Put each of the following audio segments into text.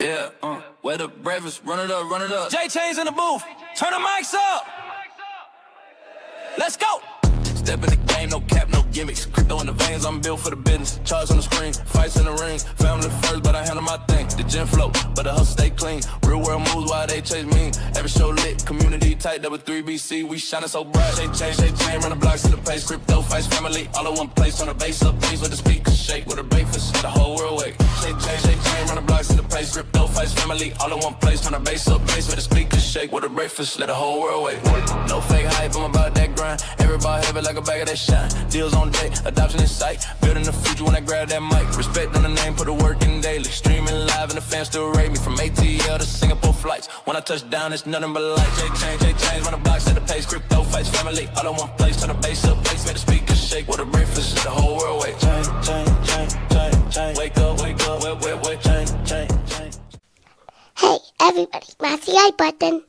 Yeah, where the breakfast, run it up, run it up. J Chain's in the booth, turn the mics up. Let's go. Step in the game, no cap, no gimmicks. Crypto in the veins, I'm built for the business. Charge on the screen, fights in the ring. Family first, but I handle my thing. The gym flow, but the hustle stay clean. Real world moves while they chase me. Every show lit, community tight, double 3BC. We shining so bright. Chain, run the blocks to the pace. Crypto fights family, all in one place. On the base up, please with the speakers shake. With a breakfast, the whole world wake. Chain, run the blocks to the pace. Crypto fights family, all in one place. On the base up, base with the speakers shake. With a breakfast, let the whole world wake. No fake hype, I'm about that grind. Everybody heavy like a bag of that shine. Deals on deck, adoption in sight. Building the future when I grab that mic. Respect on the name, put the work in daily. Streaming live and the fans still rate me. From ATL to Singapore flights. When I touch down, it's nothing but light. Chain, run the blocks at the pace. Crypto fights family, all in one place. Turn the bass up, bass, make the speakers shake. With a breakfast, the whole world wake. Chain, wake up, wake, chain. Hey, everybody, smash the like button.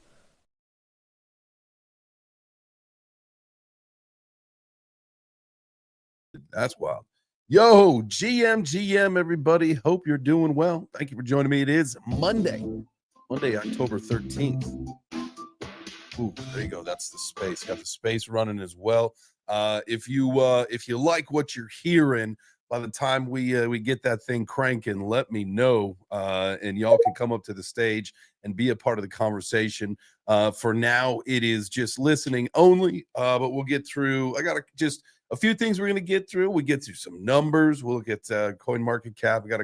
That's wild. Yo, GM, everybody. Hope you're doing well. Thank you for joining me. It is Monday, October 13th. Ooh, there you go. That's the space. Got the space running as well. If you like what you're hearing, by the time we get that thing cranking, let me know, and y'all can come up to the stage and be a part of the conversation. For now, it is just listening only, but we'll get through. I got just a few things we're going to get through. We get through some numbers. We'll look at coin market cap. We got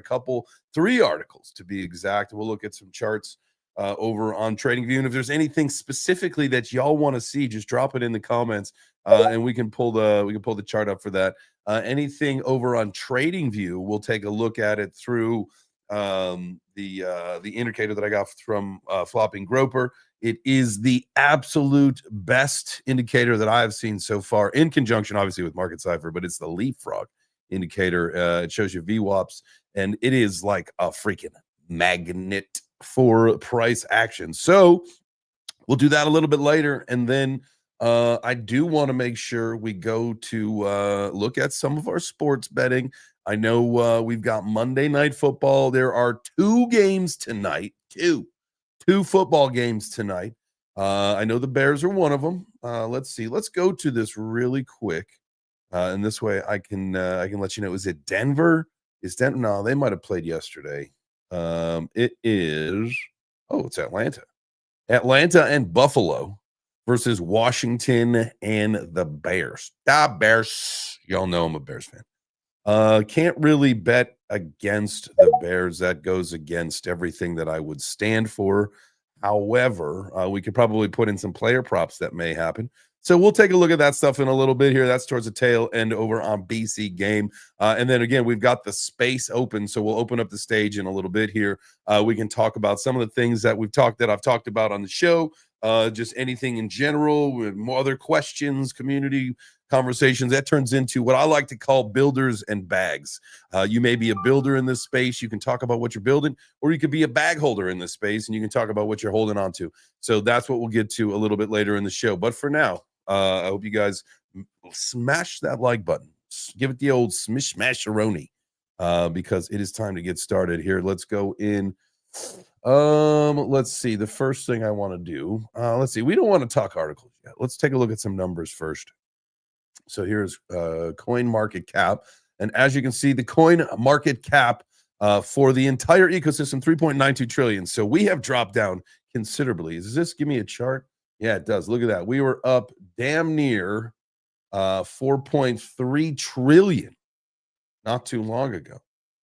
three articles to be exact. We'll look at some charts over on TradingView. And if there's anything specifically that y'all want to see, just drop it in the comments, and we can pull the chart up for that. Anything over on TradingView, we'll take a look at it through the indicator that I got from Flopping Groper. It is the absolute best indicator that I've seen so far, in conjunction, obviously, with Market Cipher, but it's the Leapfrog indicator. It shows you VWAPs, and it is like a freaking magnet for price action. So we'll do that a little bit later, and then I do want to make sure we go to look at some of our sports betting. I know we've got Monday Night Football. There are two games tonight, two football games tonight. I know the Bears are one of them. Let's see. Let's go to this really quick, and this way I can let you know. Is it Denver? Is Denver? No, they might have played yesterday. It is. Oh, it's Atlanta. Atlanta and Buffalo versus Washington and the Bears. The Bears. Y'all know I'm a Bears fan. Can't really bet against the Bears. That goes against everything that I would stand for. However, we could probably put in some player props that may happen. So we'll take a look at that stuff in a little bit here. That's towards the tail end over on BC Game. And then again, we've got the space open. So we'll open up the stage in a little bit here. We can talk about some of the things that I've talked about on the show. Just anything in general, with more other questions, community conversations. That turns into what I like to call builders and bags. You may be a builder in this space. You can talk about what you're building, or you could be a bag holder in this space, and you can talk about what you're holding on to. So that's what we'll get to a little bit later in the show. But for now, I hope you guys smash that like button. Give it the old smash-a-roni, because it is time to get started here. Let's go in. Let's see. The first thing I want to do, let's see. We don't want to talk articles yet. Let's take a look at some numbers first. So here's coin market cap. And as you can see, the coin market cap for the entire ecosystem, 3.92 trillion. So we have dropped down considerably. Does this give me a chart? Yeah, it does. Look at that. We were up damn near 4.3 trillion not too long ago.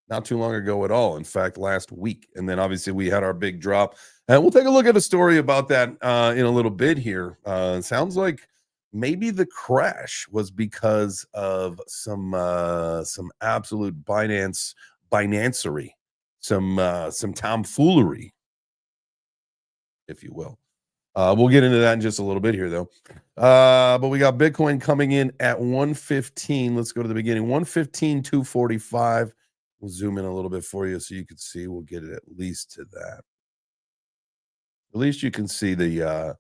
Not too long ago at all. In fact, last week. And then obviously we had our big drop. And we'll take a look at a story about that in a little bit here. It sounds like maybe the crash was because of some absolute Binancery, some tomfoolery, if you will. We'll get into that in just a little bit here, though. But we got Bitcoin coming in at 115. Let's go to the beginning. 115,245. We'll zoom in a little bit for you so you can see. We'll get it at least to that. At least you can see the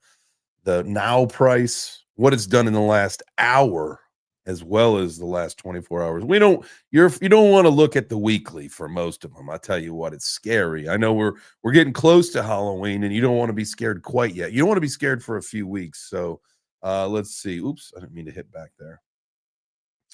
now price, what it's done in the last hour, as well as the last 24 hours. You don't want to look at the weekly for most of them. I tell you what, it's scary. I know we're getting close to Halloween, and you don't want to be scared quite yet. You don't want to be scared for a few weeks. So let's see. Oops, I didn't mean to hit back there.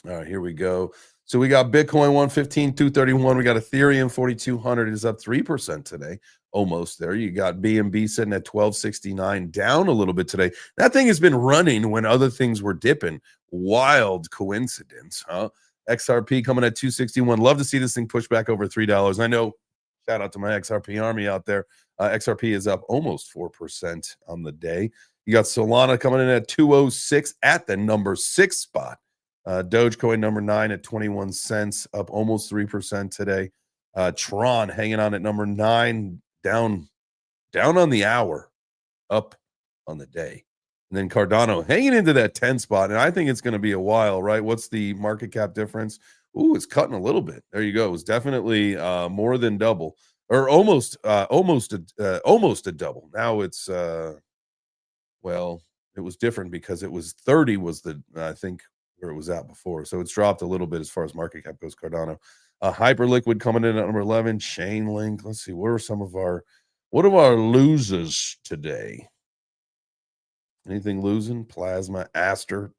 All right, here we go. So we got Bitcoin 115, 231. We got Ethereum 4,200 is up 3% today, almost there. You got BNB sitting at 1269, down a little bit today. That thing has been running when other things were dipping. Wild coincidence, huh? XRP coming at 261. Love to see this thing push back over $3. I know. Shout out to my XRP army out there. XRP is up almost 4% on the day. You got Solana coming in at 206 at the number 6 spot. Dogecoin number 9 at 21 cents, up almost 3% today. Tron hanging on at number 9, down on the hour, up on the day. And then Cardano hanging into that 10 spot. And I think it's going to be a while, right? What's the market cap difference? Ooh, it's cutting a little bit. There you go. It was definitely more than double, or almost a double. Now it's well, it was different because it was 30 was the I think where it was at before. So it's dropped a little bit as far as market cap goes. Cardano, Hyperliquid coming in at number 11. Chainlink. Let's see. What are our losers today? Anything losing? Plasma, Aster,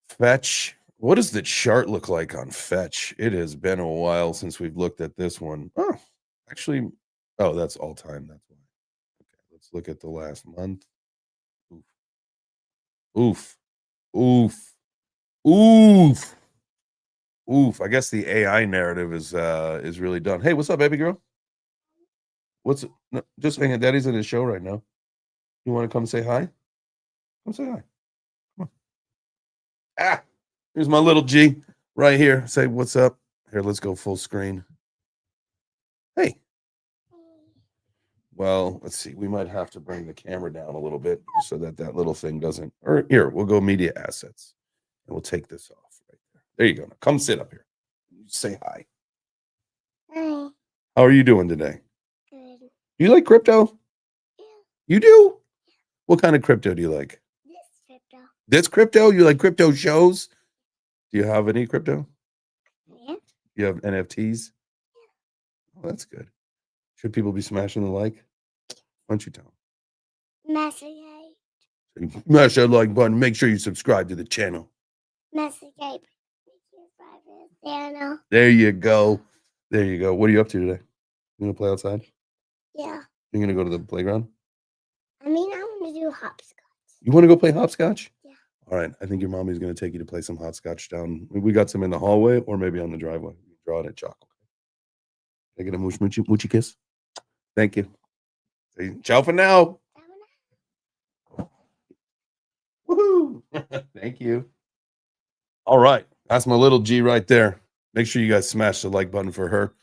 Fetch. What does the chart look like on Fetch? It has been a while since we've looked at this one. Oh, actually, that's all time. That's why. Okay, let's look at the last month. Oof. Oof. Oof. Oof. I guess the AI narrative is really done. Hey, what's up, baby girl? No, just hang on. Daddy's in his show right now. You want to come say hi? Come say hi. Come on. Here's my little G right here. Say what's up. Here, let's go full screen. Hey. Well, let's see. We might have to bring the camera down a little bit so that little thing doesn't. Or here, we'll go media assets, and we'll take this off right there. There you go. Now come sit up here. Say hi. Hi. How are you doing today? Good. Do you like crypto? Yeah. You do? What kind of crypto do you like? This crypto. This crypto? You like crypto shows? Do you have any crypto? Yeah. You have NFTs? Yeah. Oh, that's good. Should people be smashing the like? Why don't you tell them? Smash that like button. Make sure you subscribe to the channel. There you go. There you go. What are you up to today? You gonna play outside? Yeah. You gonna go to the playground? I want to do hopscotch. You want to go play hopscotch? Yeah. All right. I think your mommy's gonna take you to play some hopscotch down. We got some in the hallway or maybe on the driveway. Draw it at chalk. Can I get a moochie kiss? Thank you. Say ciao for now. Woohoo! Thank you. All right. That's my little G right there. Make sure you guys smash the like button for her.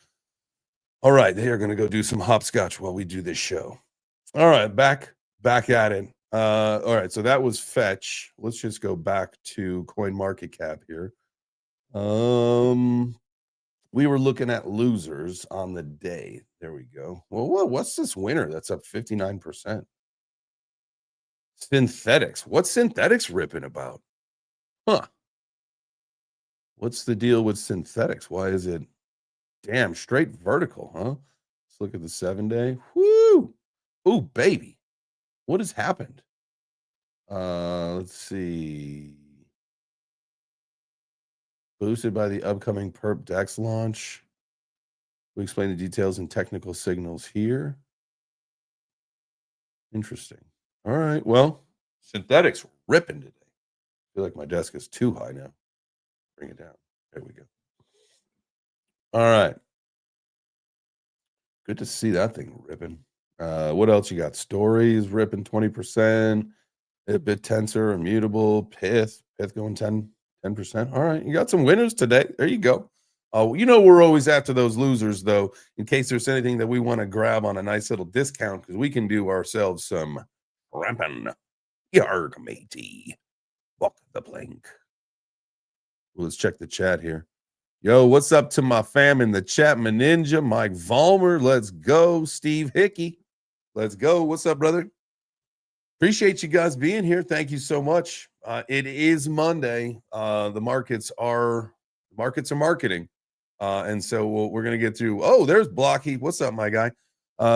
All right. They are going to go do some hopscotch while we do this show. All right. Back at it. All right. So that was Fetch. Let's just go back to Coin Market Cap here. We were looking at losers on the day. There we go. Well, what's this winner that's up 59%? Synthetics. What's Synthetics ripping about? Huh. What's the deal with Synthetics? Why is it damn straight vertical, huh? Let's look at the 7-day. Woo! Ooh, baby. What has happened? Let's see. Boosted by the upcoming Perp DEX launch. We explain the details and technical signals here. Interesting. All right. Well, Synthetics ripping today. I feel like my desk is too high now. Bring it down. There we go. All right. Good to see that thing ripping. What else you got? Stories ripping 20%. A bit tensor, immutable, Pith going 10%. All right. You got some winners today. There you go. We're always after those losers, though, in case there's anything that we want to grab on a nice little discount, because we can do ourselves some ramping. Yarg, matey. Walk the plank. Well, let's check the chat here. Yo, what's up to my fam in the chat? My Ninja, Mike Vollmer. Let's go. Steve Hickey. Let's go. What's up, brother? Appreciate you guys being here. Thank you so much. It is Monday. The markets are marketing. And so we're going to get through. Oh, there's Blocky. What's up, my guy?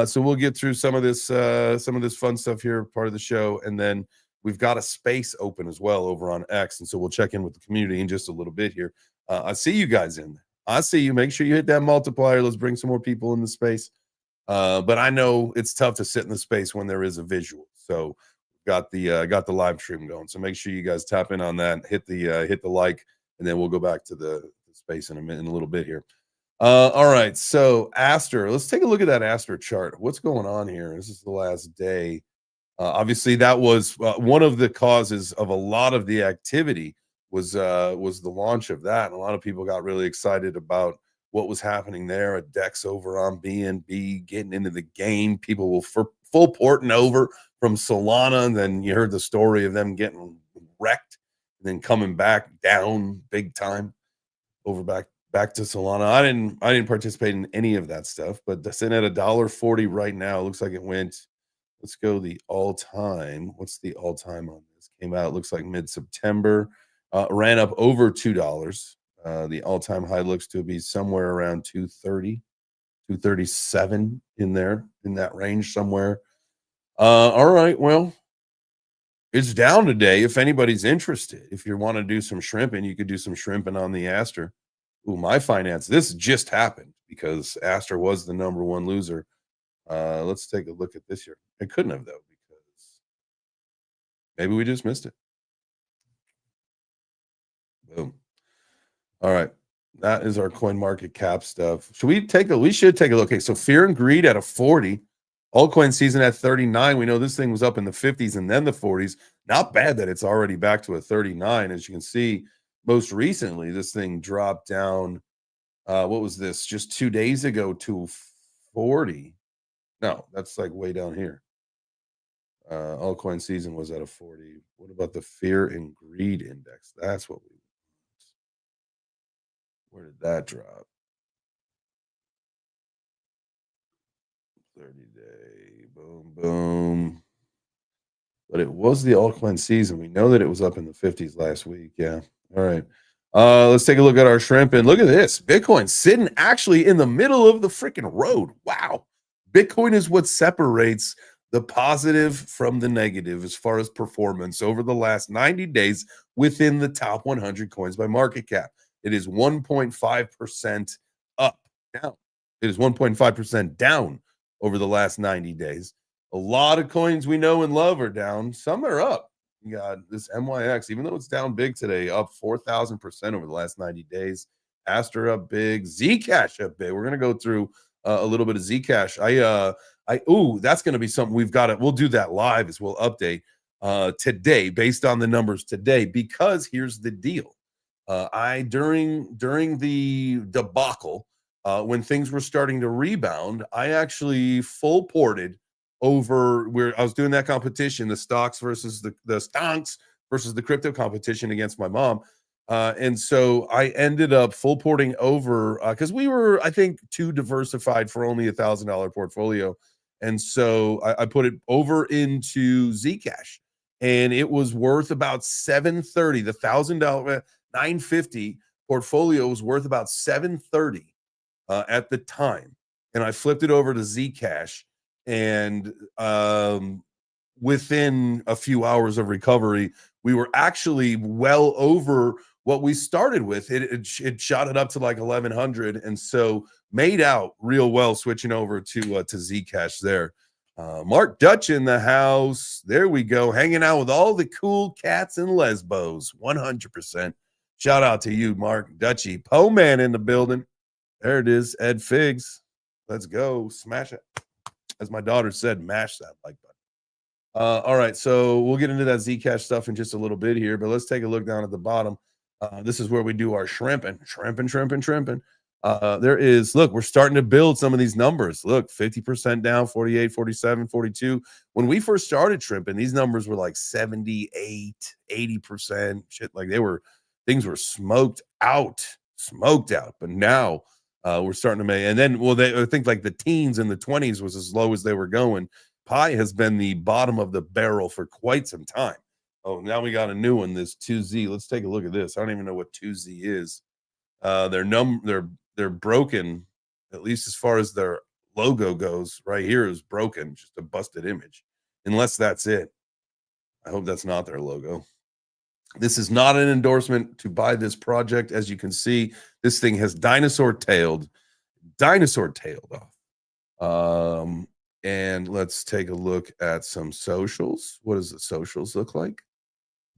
So we'll get through some of this fun stuff here, part of the show, and then we've got a space open as well over on X, and so we'll check in with the community in just a little bit here. I see you guys in there. I see you. Make sure you hit that multiplier. Let's bring some more people in the space. But I know it's tough to sit in the space when there is a visual. So got the live stream going. So make sure you guys tap in on that. Hit the like, and then we'll go back to the space in a little bit here. All right. So Aster, let's take a look at that Aster chart. What's going on here? This is the last day. Obviously, that was one of the causes of a lot of the activity was the launch of that, and a lot of people got really excited about what was happening there. A Dex over on BNB getting into the game. People will full porting over from Solana, and then you heard the story of them getting wrecked and then coming back down big time over back to Solana. I didn't participate in any of that stuff, but sitting at $1.40 right now. Looks like it went. Let's go the all-time. What's the all-time on this? Came out, looks like mid-September. Ran up over $2. The all-time high looks to be somewhere around 230, 237 in that range somewhere. All right, well, it's down today. If anybody's interested, if you want to do some shrimping, you could do some shrimping on the Aster. Ooh, my finance. This just happened because Aster was the number one loser. Let's take a look at this here. It couldn't have, though, because maybe we just missed it. Boom. All right. That is our coin market cap stuff. We should take a look. Okay, so fear and greed at a 40. Altcoin season at 39. We know this thing was up in the 50s and then the 40s. Not bad that it's already back to a 39. As you can see, most recently, this thing dropped down. What was this? Just 2 days ago to 40. No, that's like way down here. Altcoin season was at a 40. What about the fear and greed index? That's what we want. Where did that drop? 30-day. Boom, boom. But it was the altcoin season. We know that it was up in the 50s last week. Yeah. All right. Let's take a look at our shrimp. And look at this. Bitcoin sitting actually in the middle of the freaking road. Wow. Bitcoin is what separates the positive from the negative as far as performance over the last 90 days within the top 100 coins by market cap. It is 1.5% up. Down. It is 1.5% down over the last 90 days. A lot of coins we know and love are down. Some are up. You got this MYX, even though it's down big today, up 4,000% over the last 90 days. Aster up big. Zcash up big. We're going to go through a little bit of Zcash. That's going to be something we'll do that live as we'll update today based on the numbers today, because here's the deal. During the debacle, when things were starting to rebound, I actually full ported over where I was doing that competition, the stocks versus the stonks versus the crypto competition against my mom. And so I ended up full porting over because we were, I think, too diversified for only $1,000 portfolio. And so I put it over into Zcash, and it was worth about $730. The $1,000, $950 portfolio was worth about $730 at the time. And I flipped it over to Zcash. And within a few hours of recovery, we were actually well over what we started with. It shot it up to like 1,100, and so made out real well switching over to Zcash there. Mark Dutch in the house. There we go, hanging out with all the cool cats and lesbos. 100%. Shout out to you, Mark Dutchy. Poe Man in the building. There it is. Ed Figs. Let's go. Smash it. As my daughter said, mash that like button. All right, so we'll get into that Zcash stuff in just a little bit here, but let's take a look down at the bottom. This is where we do our shrimping. Look, we're starting to build some of these numbers. Look, 50% down, 48, 47, 42. When we first started shrimping, these numbers were like 78, 80%. Shit, like things were smoked out. But now we're starting to make, and then, I think like the teens and the 20s was as low as they were going. Pi has been the bottom of the barrel for quite some time. Oh, now we got a new one, this 2Z. Let's take a look at this. I don't even know what 2Z is. They're broken, at least as far as their logo goes. Right here is broken, just a busted image. Unless that's it. I hope that's not their logo. This is not an endorsement to buy this project. As you can see, this thing has dinosaur tailed off. And let's take a look at some socials. What does the socials look like?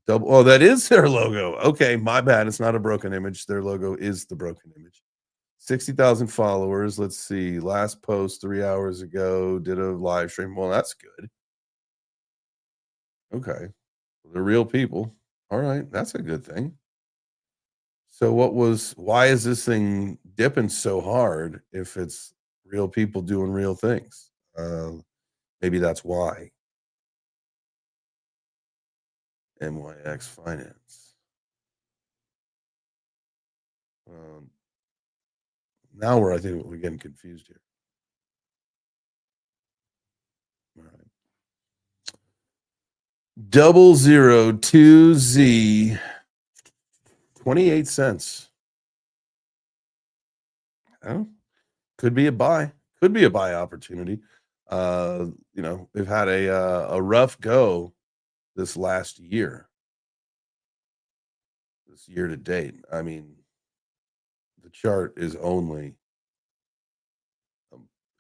Oh, that is their logo. Okay, my bad. It's not a broken image. Their logo is the broken image. 60,000 followers. Let's see. Last post 3 hours ago. Did a live stream. Well, that's good. Okay. They're real people. All right. That's a good thing. So why is this thing dipping so hard if it's real people doing real things? Maybe that's why. MYX Finance. Now I think we're getting confused here. All right. 002Z, 28 cents. Oh, could be a buy. Could be a buy opportunity. They've had a rough go this last year. This year to date. I mean, the chart is only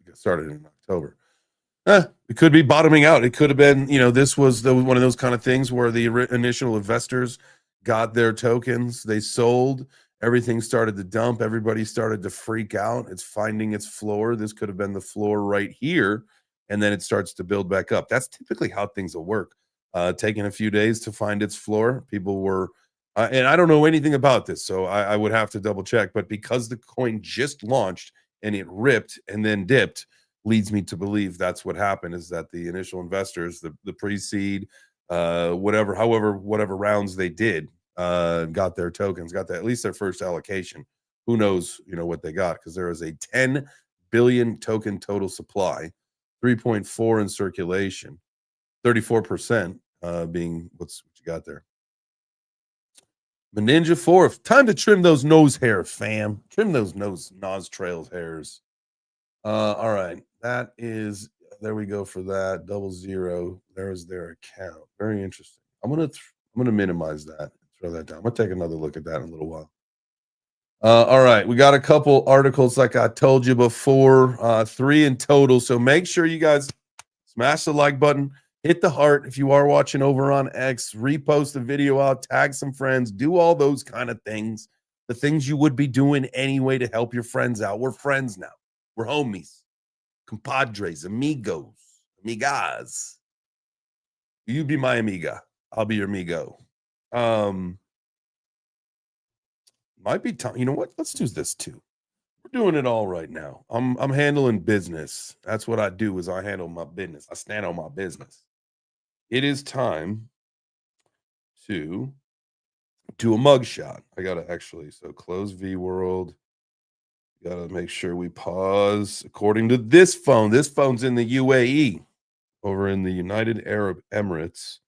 it started in October. It could be bottoming out. It could have been, this was one of those kind of things where the initial investors got their tokens, they sold, everything started to dump, everybody started to freak out. It's finding its floor. This could have been the floor right here, and then it starts to build back up. That's typically how things will work. Taking a few days to find its floor. People were, and I don't know anything about this, so I would have to double check, but because the coin just launched and it ripped and then dipped, leads me to believe that's what happened, is that the initial investors, the pre-seed, whatever rounds they did, got their tokens, got at least their first allocation. Who knows, what they got, because there is a 10 billion token total supply, 3.4 in circulation, 34% being what you got there. Ninja 4, time to trim those nose hairs, fam. Trim those nose trails hairs. All right, that is, there we go for that. 00. There is their account. Very interesting. I'm gonna minimize that. Throw that down. I'm gonna take another look at that in a little while. All right, we got a couple articles like I told you before, 3 in total. So make sure you guys smash the like button, hit the heart if you are watching over on X, repost the video out, tag some friends, do all those kind of things. The things you would be doing anyway to help your friends out. We're friends now. We're homies, compadres, amigos, amigas. You be my amiga. I'll be your amigo. Might be time. You know what? Let's do this too. We're doing it all right now. I'm handling business. That's what I do, is I handle my business. I stand on my business. It is time to do a mugshot. I gotta so close V World. Got to make sure we pause according to this phone. This phone's in the UAE, over in the United Arab Emirates.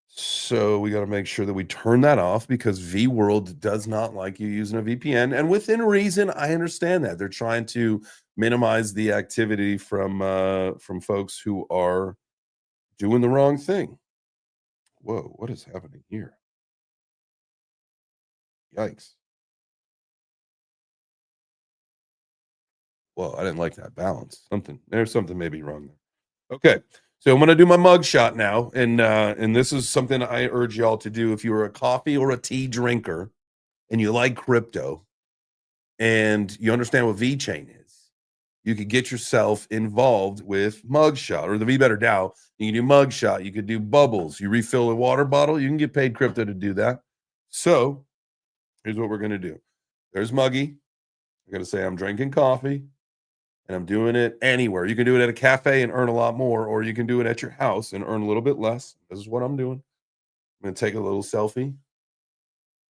So we got to make sure that we turn that off, because V World does not like you using a VPN. And within reason, I understand that. They're trying to minimize the activity from folks who are doing the wrong thing. Whoa, what is happening here? Yikes. Well, I didn't like that balance. There's something maybe wrong there. Okay, so I'm gonna do my mug shot now, and this is something I urge y'all to do if you're a coffee or a tea drinker and you like crypto and you understand what VeChain is. You could get yourself involved with Mugshot or the Be Better DAO. You can do Mugshot. You could do Bubbles. You refill a water bottle. You can get paid crypto to do that. So here's what we're gonna do. There's Muggy. I'm gonna say I'm drinking coffee. And I'm doing it anywhere. You can do it at a cafe and earn a lot more, or you can do it at your house and earn a little bit less. This is what I'm doing. I'm going to take a little selfie.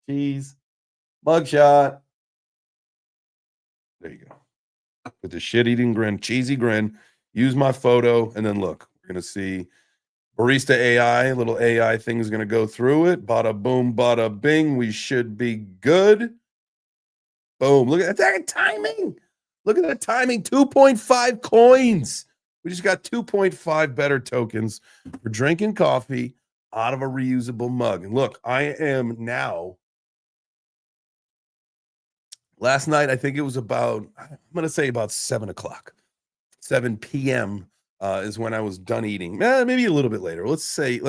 Cheese. Mugshot. There you go. With the shit-eating grin, cheesy grin. Use my photo, and then look. We're going to see Barista AI, little AI thing is going to go through it. Bada boom, bada bing. We should be good. Boom. Look at that timing. Look at that timing. 2.5 coins. We just got 2.5 better tokens for drinking coffee out of a reusable mug. And look, I am now. Last night, I think it was about, I'm going to say about 7 o'clock. 7 p.m. Is when I was done eating. Maybe a little bit later. Let's say,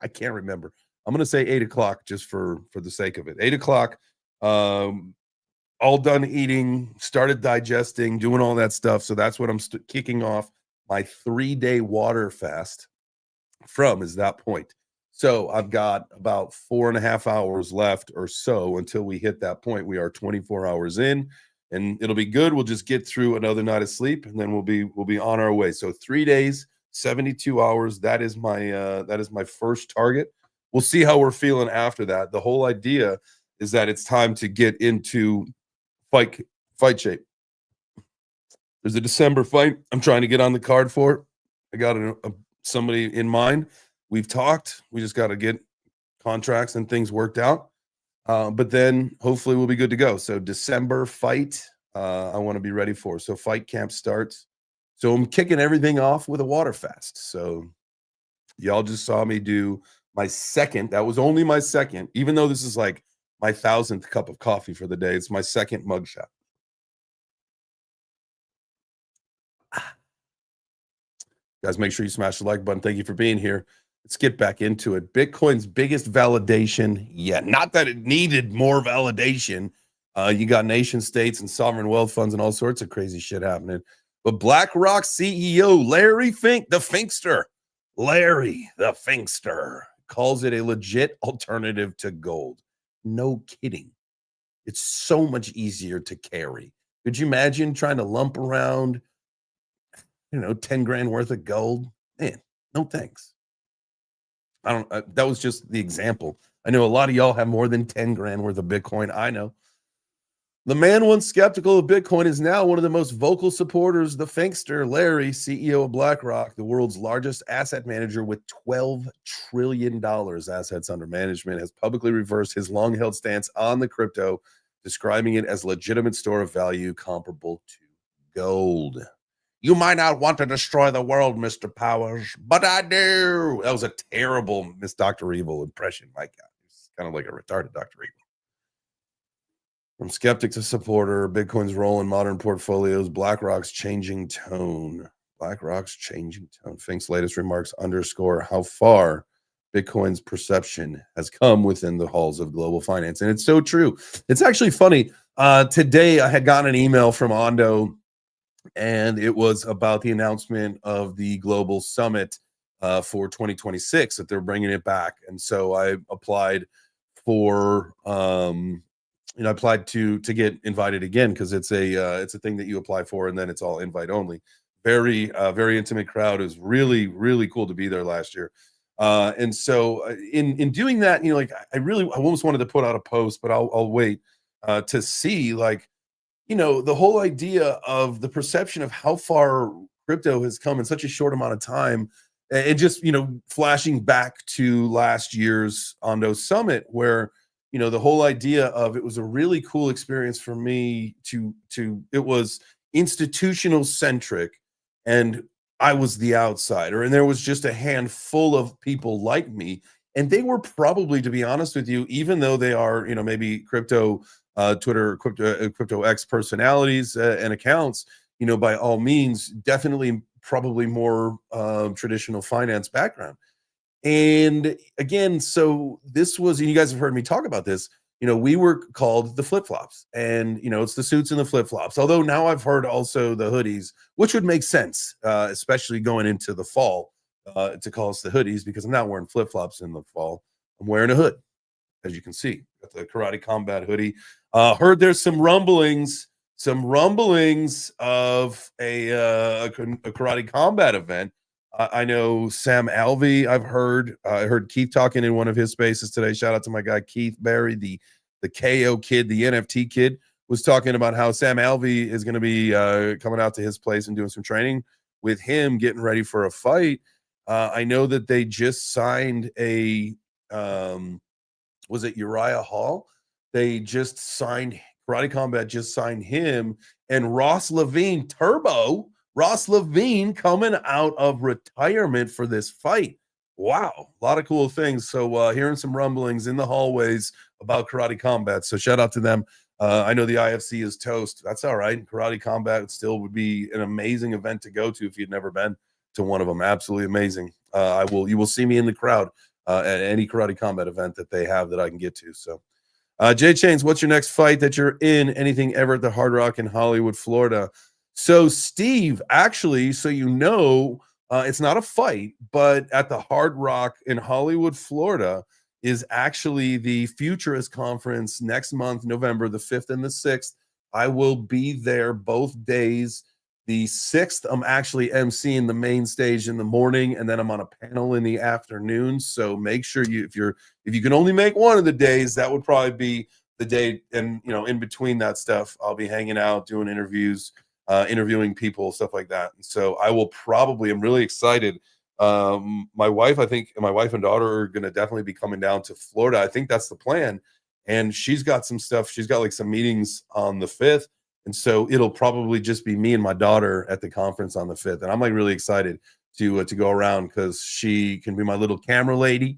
I can't remember. I'm going to say 8 o'clock just for the sake of it. 8 o'clock, all done eating, started digesting, doing all that stuff. So that's what I'm kicking off my 3-day water fast from is that point. So I've got about 4.5 hours left or so until we hit that point. We are 24 hours in. And it'll be good. We'll just get through another night of sleep, and then we'll be on our way. So 3 days, 72 hours. That is my first target. We'll see how we're feeling after that. The whole idea is that it's time to get into fight shape. There's a December fight I'm trying to get on the card for. I got somebody in mind. We've talked. We just got to get contracts and things worked out. But then hopefully we'll be good to go. So December fight, I want to be ready for. So fight camp starts. So I'm kicking everything off with a water fast. So y'all just saw me do my second. That was only my second, even though this is like my 1,000th cup of coffee for the day. It's my second mugshot. Guys, make sure you smash the like button. Thank you for being here. Let's get back into it. Bitcoin's biggest validation yet. Not that it needed more validation. You got nation states and sovereign wealth funds and all sorts of crazy shit happening. But BlackRock CEO Larry Fink, the Finkster, Larry the Finkster, calls it a legit alternative to gold. No kidding. It's so much easier to carry. Could you imagine trying to lump around, 10 grand worth of gold? Man, no thanks. That was just the example. I know a lot of y'all have more than 10 grand worth of Bitcoin. I know. The man once skeptical of Bitcoin is now one of the most vocal supporters. The Finkster, Larry, CEO of BlackRock, the world's largest asset manager with $12 trillion assets under management, has publicly reversed his long-held stance on the crypto, describing it as a legitimate store of value comparable to gold. You might not want to destroy the world, Mr. Powers, but I do. That was a terrible Miss Dr. Evil impression, my God. It's kind of like a retarded Dr. Evil. From skeptic to supporter, Bitcoin's role in modern portfolios, BlackRock's changing tone. BlackRock's changing tone. Fink's latest remarks underscore how far Bitcoin's perception has come within the halls of global finance. And it's so true. It's actually funny. Today, I had gotten an email from Ondo, and it was about the announcement of the global summit for 2026 that they're bringing it back. And so I applied for I applied to get invited again, because it's a thing that you apply for and then it's all invite only. Very intimate crowd. It was really, really cool to be there last year. And so in doing that, I almost wanted to put out a post, but I'll wait to see, the whole idea of the perception of how far crypto has come in such a short amount of time, and just, flashing back to last year's Ondo Summit, where, the whole idea of it was a really cool experience for me it was institutional centric, and I was the outsider, and there was just a handful of people like me, and they were probably, to be honest with you, even though they are, maybe crypto Twitter, crypto X personalities and accounts, by all means, definitely probably more traditional finance background. And again, so this was, and you guys have heard me talk about this, we were called the flip-flops, and, it's the suits and the flip-flops. Although now I've heard also the hoodies, which would make sense, especially going into the fall, to call us the hoodies, because I'm not wearing flip-flops in the fall. I'm wearing a hood, as you can see. Got the Karate Combat hoodie. Heard there's some rumblings of a Karate Combat event. I know Sam Alvey. I heard Keith talking in one of his spaces today. Shout out to my guy Keith Barry, the KO kid, the NFT kid, was talking about how Sam Alvey is going to be coming out to his place and doing some training with him, getting ready for a fight. I know that they just signed a was it Uriah Hall? They just signed Karate Combat just signed him and Ross Levine Turbo. Ross Levine coming out of retirement for this fight. Wow, a lot of cool things. So hearing some rumblings in the hallways about Karate Combat. So shout out to them. I know the IFC is toast. That's all right. Karate Combat still would be an amazing event to go to if you'd never been to one of them. Absolutely amazing. You will see me in the crowd at any Karate Combat event that they have that I can get to. So, Jay Chains, what's your next fight that you're in? Anything ever at the Hard Rock in Hollywood, Florida? So, Steve, actually, so it's not a fight, but at the Hard Rock in Hollywood, Florida, is actually the Futurist Conference next month, November the 5th and the 6th. I will be there both days. The 6th, I'm actually emceeing the main stage in the morning, and then I'm on a panel in the afternoon. So make sure if you can only make one of the days, that would probably be the day. And in between that stuff, I'll be hanging out, doing interviews, interviewing people, stuff like that. And so I'm really excited. My wife and daughter are going to definitely be coming down to Florida. I think that's the plan. And she's got some stuff. She's got like some meetings on the 5th. And so it'll probably just be me and my daughter at the conference on the 5th. And I'm like really excited to go around because she can be my little camera lady.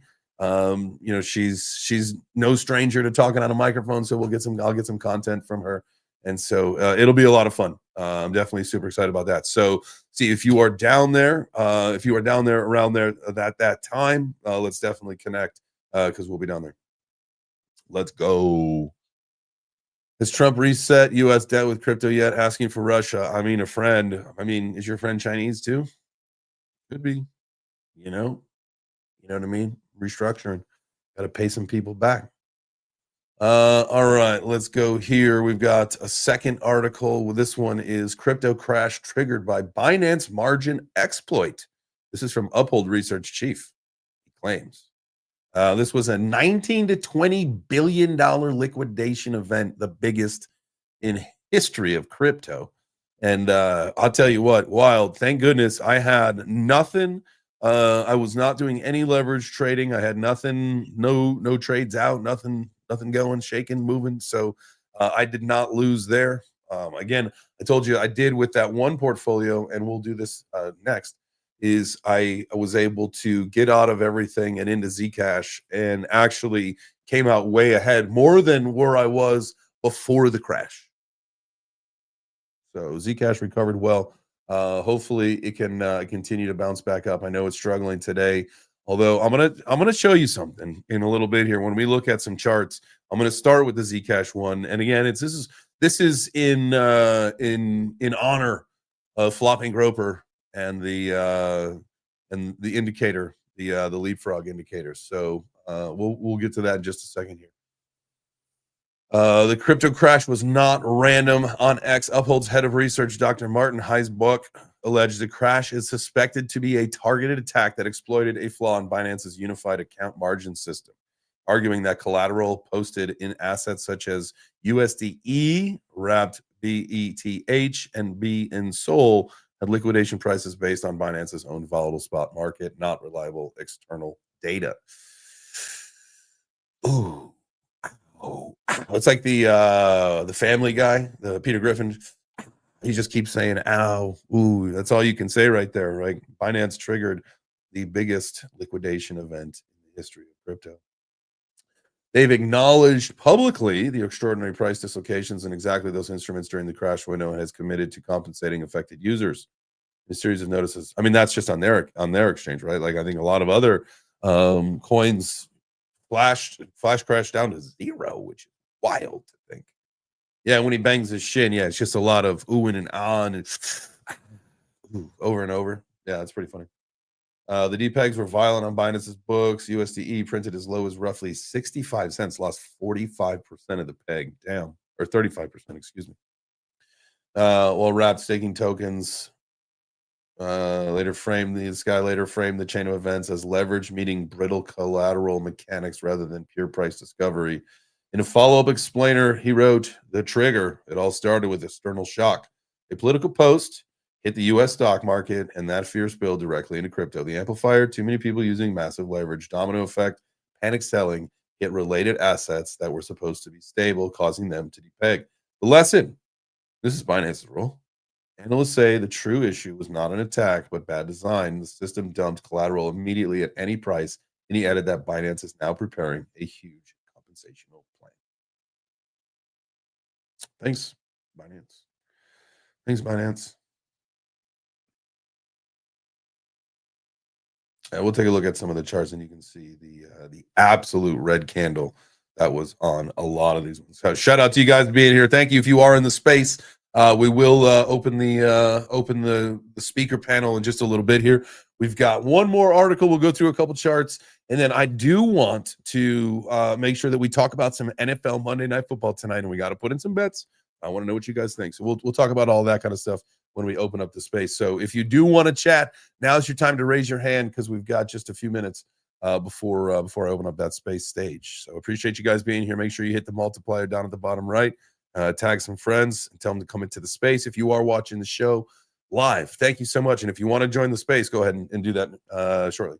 She's no stranger to talking on a microphone. So I'll get some content from her. And so it'll be a lot of fun. I'm definitely super excited about that. So see if you are down there, around there at that time, let's definitely connect because we'll be down there. Let's go. Has Trump reset U.S. debt with crypto yet? Asking for Russia. I mean, a friend. I mean, is your friend Chinese too? Could be. You know what I mean? Restructuring. Got to pay some people back. All right, let's go here. We've got a second article. This one is crypto crash triggered by Binance margin exploit. This is from Uphold Research Chief. He claims. This was a $19 to $20 billion liquidation event, the biggest in history of crypto. And I'll tell you what, wild. Thank goodness I had nothing. I was not doing any leverage trading. I had nothing, no trades out, nothing going, shaking, moving. So I did not lose there. Again, I told you I did with that one portfolio, and we'll do this next. Is I was able to get out of everything and into Zcash and actually came out way ahead, more than where I was before the crash. So Zcash recovered well. Hopefully it can continue to bounce back up. I know it's struggling today, although I'm gonna show you something in a little bit here. When we look at some charts, I'm gonna start with the Zcash one. And again, this is in honor of Flopping Groper and the indicator, the leapfrog indicator. So we'll get to that in just a second here. The crypto crash was not random. On X, Uphold's head of research, Dr. Martin Heisbuck, alleged the crash is suspected to be a targeted attack that exploited a flaw in Binance's unified account margin system, arguing that collateral posted in assets such as USDE, wrapped BETH, and B in Sol had liquidation prices based on Binance's own volatile spot market, not reliable external data. Ooh. Oh, it's like the Family Guy, the Peter Griffin. He just keeps saying, ow, ooh, that's all you can say right there, right? Binance triggered the biggest liquidation event in the history of crypto. They've acknowledged publicly the extraordinary price dislocations in exactly those instruments during the crash window and has committed to compensating affected users. A series of notices. I mean, that's just on their exchange, right? Like I think a lot of other coins flash crashed down to 0, which is wild to think. Yeah, when he bangs his shin, yeah, it's just a lot of oohing and ahhing and over and over. Yeah, that's pretty funny. The DPEGs were violent on Binance's books. USDE printed as low as roughly 65 cents, lost 45% of the peg. Damn. Or 35%, excuse me. While wrapped staking tokens this guy later framed the chain of events as leverage meeting brittle collateral mechanics rather than pure price discovery. In a follow-up explainer, he wrote, "The trigger, it all started with external shock. A political post hit the U.S. stock market, and that fear spilled directly into crypto. The amplifier, too many people using massive leverage, domino effect, panic selling, hit related assets that were supposed to be stable, causing them to depeg. The lesson, this is Binance's role. Analysts say the true issue was not an attack, but bad design. The system dumped collateral immediately at any price, and he added that Binance is now preparing a huge compensational plan. Thanks, Binance. Thanks, Binance. We'll take a look at some of the charts, and you can see the absolute red candle that was on a lot of these ones. So shout out to you guys being here. Thank you. If you are in the space, we will open the speaker panel in just a little bit here. We've got one more article. We'll go through a couple charts, and then I do want to make sure that we talk about some NFL Monday Night Football tonight, and we got to put in some bets. I want to know what you guys think. So we'll talk about all that kind of stuff when we open up the space. So if you do want to chat, now's your time to raise your hand because we've got just a few minutes before I open up that space stage. So appreciate you guys being here. Make sure you hit the multiplier down at the bottom right. Tag some friends and tell them to come into the space. If you are watching the show live, thank you so much. And if you want to join the space, go ahead and do that shortly.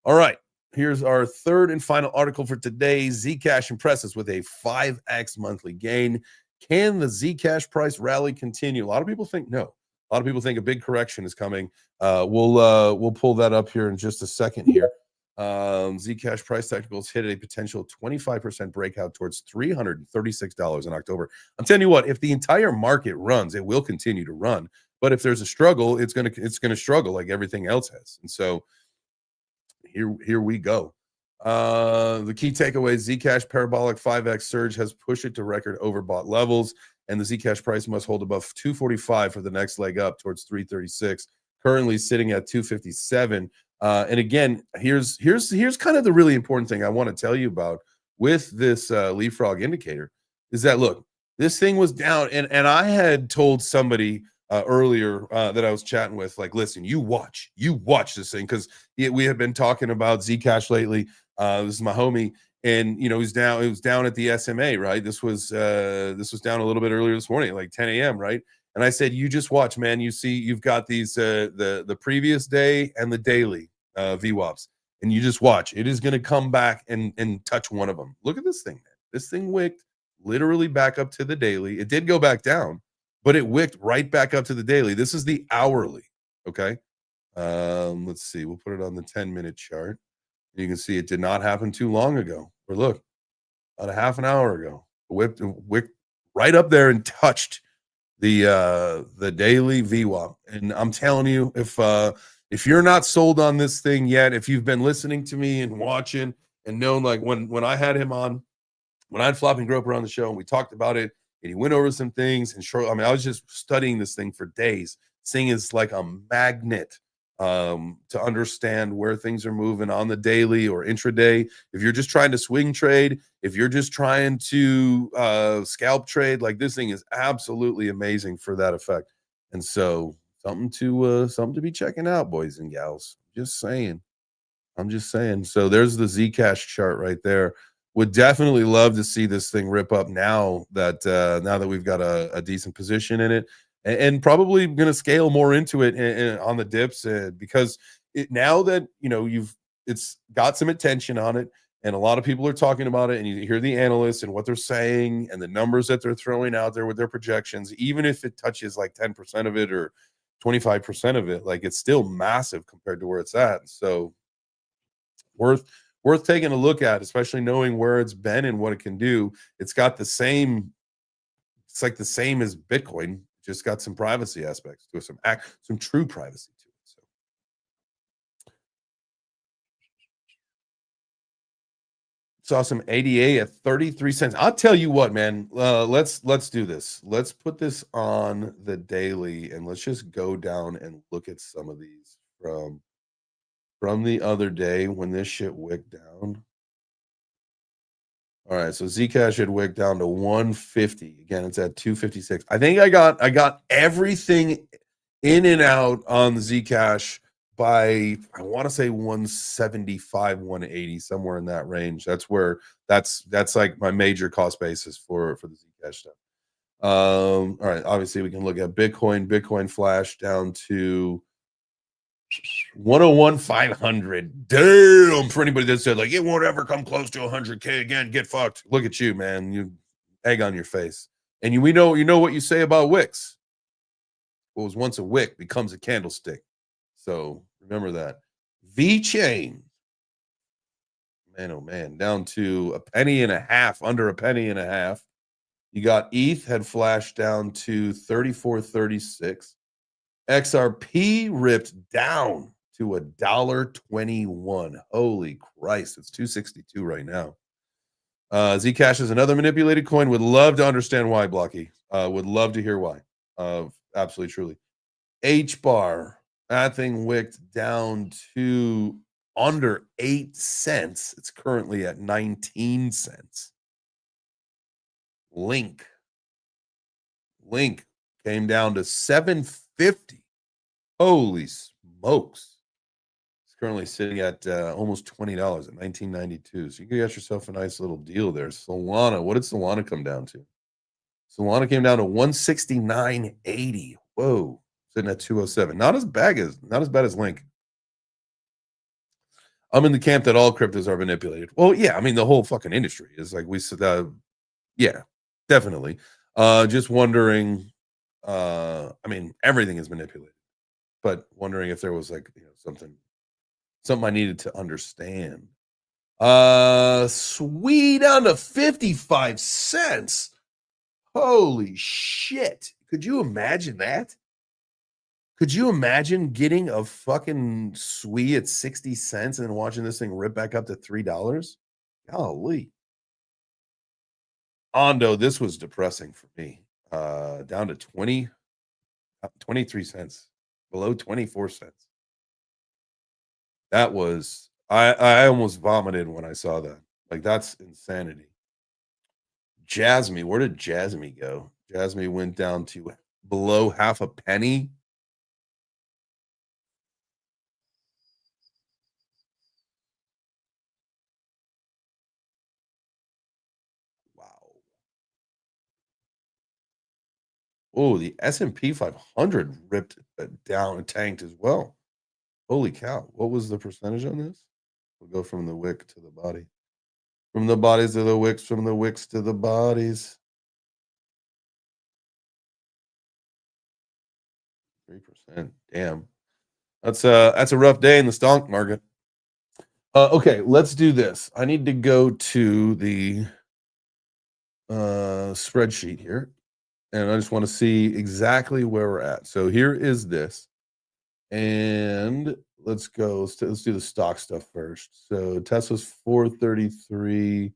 All right. Here's our third and final article for today. Zcash impresses with a 5x monthly gain. Can the Zcash price rally continue? A lot of people think no. A lot of people think a big correction is coming. We'll pull that up here in just a second here. Zcash price technicals hit a potential 25% breakout towards $336 in October. I'm telling you what, if the entire market runs, it will continue to run. But if there's a struggle, it's gonna struggle like everything else has. And so here we go. The key takeaways: Zcash parabolic 5x surge has pushed it to record overbought levels, and the Zcash price must hold above 245 for the next leg up towards 336. Currently sitting at 257. And again, here's kind of the really important thing I want to tell you about with this leapfrog indicator is that look, this thing was down, and I had told somebody earlier that I was chatting with, like, listen, you watch this thing because we have been talking about Zcash lately. This is my homie, and it was down at the SMA, right? This was down a little bit earlier this morning, like 10 a.m., right? And I said, you just watch, man. You see, you've got these the previous day and the daily VWAPs, and you just watch. It is going to come back and touch one of them. Look at this thing, man. This thing wicked literally back up to the daily. It did go back down, but it wicked right back up to the daily. This is the hourly. Okay. Let's see. We'll put it on the 10-minute chart. You can see it did not happen too long ago. Or look, about a half an hour ago, wicked right up there and touched the daily VWAP. And I'm telling you, if you're not sold on this thing yet, if you've been listening to me and watching and known, like when I had him on, when I had Flopping Groper on the show and we talked about it and he went over some things and I was just studying this thing for days. Seeing is like a magnet to understand where things are moving on the daily or intraday. If you're just trying to swing trade, if you're just trying to scalp trade, like this thing is absolutely amazing for that effect. And so something to be checking out, boys and gals. I'm just saying. So there's the Zcash chart right there. Would definitely love to see this thing rip up now that we've got a decent position in it. And probably going to scale more into it and on the dips because now that it's got some attention on it and a lot of people are talking about it and you hear the analysts and what they're saying and the numbers that they're throwing out there with their projections, even if it touches like 10% of it or 25% of it, like it's still massive compared to where it's at. So worth taking a look at, especially knowing where it's been and what it can do. It's like the same as Bitcoin. Just got some privacy aspects to it, some true privacy to it. So saw some ADA at 33 cents. I'll tell you what, man. Let's do this. Let's put this on the daily and let's just go down and look at some of these from the other day when this shit wicked down. All right, so Zcash had wicked down to 150. Again, it's at 256. I think I got everything in and out on the Zcash by, I want to say 175, 180, somewhere in that range. That's like my major cost basis for the Zcash stuff. All right, obviously we can look at Bitcoin. Bitcoin flash down to 101,500. Damn, for anybody that said like it won't ever come close to 100K again, get fucked. Look at you, man. You egg on your face. And we know what you say about wicks. What was once a wick becomes a candlestick. So remember that. V chain. Man, oh man, down to a penny and a half, under a penny and a half. You got ETH had flashed down to 34.36. XRP ripped down to $1.21. Holy Christ, it's 262 right now. Zcash is another manipulated coin. Would love to understand why, Blocky. Would love to hear why. Absolutely, truly. HBAR, that thing wicked down to under 8 cents. It's currently at 19 cents. Link came down to $7.50. Holy smokes. It's currently sitting at almost $20 at $19.92. So you got yourself a nice little deal there. Solana, what did Solana come down to? Solana came down to 169.80. Whoa, sitting at 207. Not as bad as Link. I'm in the camp that all cryptos are manipulated. Well, yeah, I mean the whole fucking industry is like yeah, definitely. Just wondering. I mean, everything is manipulated, but wondering if there was like something I needed to understand. Sweet down to 55 cents. Holy shit! Could you imagine that? Could you imagine getting a fucking SWE at 60 cents and then watching this thing rip back up to $3? Golly. Ondo, this was depressing for me. Down to 23 cents, below 24 cents. That was, I almost vomited when I saw that. Like, that's insanity. Jasmy, where did Jasmy go? Jasmy went down to below half a penny. Oh, the S&P 500 ripped down and tanked as well. Holy cow. What was the percentage on this? We'll go from the wick to the body. From the bodies to the wicks, from the wicks to the bodies. 3%. Damn. That's a rough day in the stock market. Okay, let's do this. I need to go to the spreadsheet here. And I just want to see exactly where we're at. So here is this. And let's go. Let's do the stock stuff first. So Tesla's 433.11.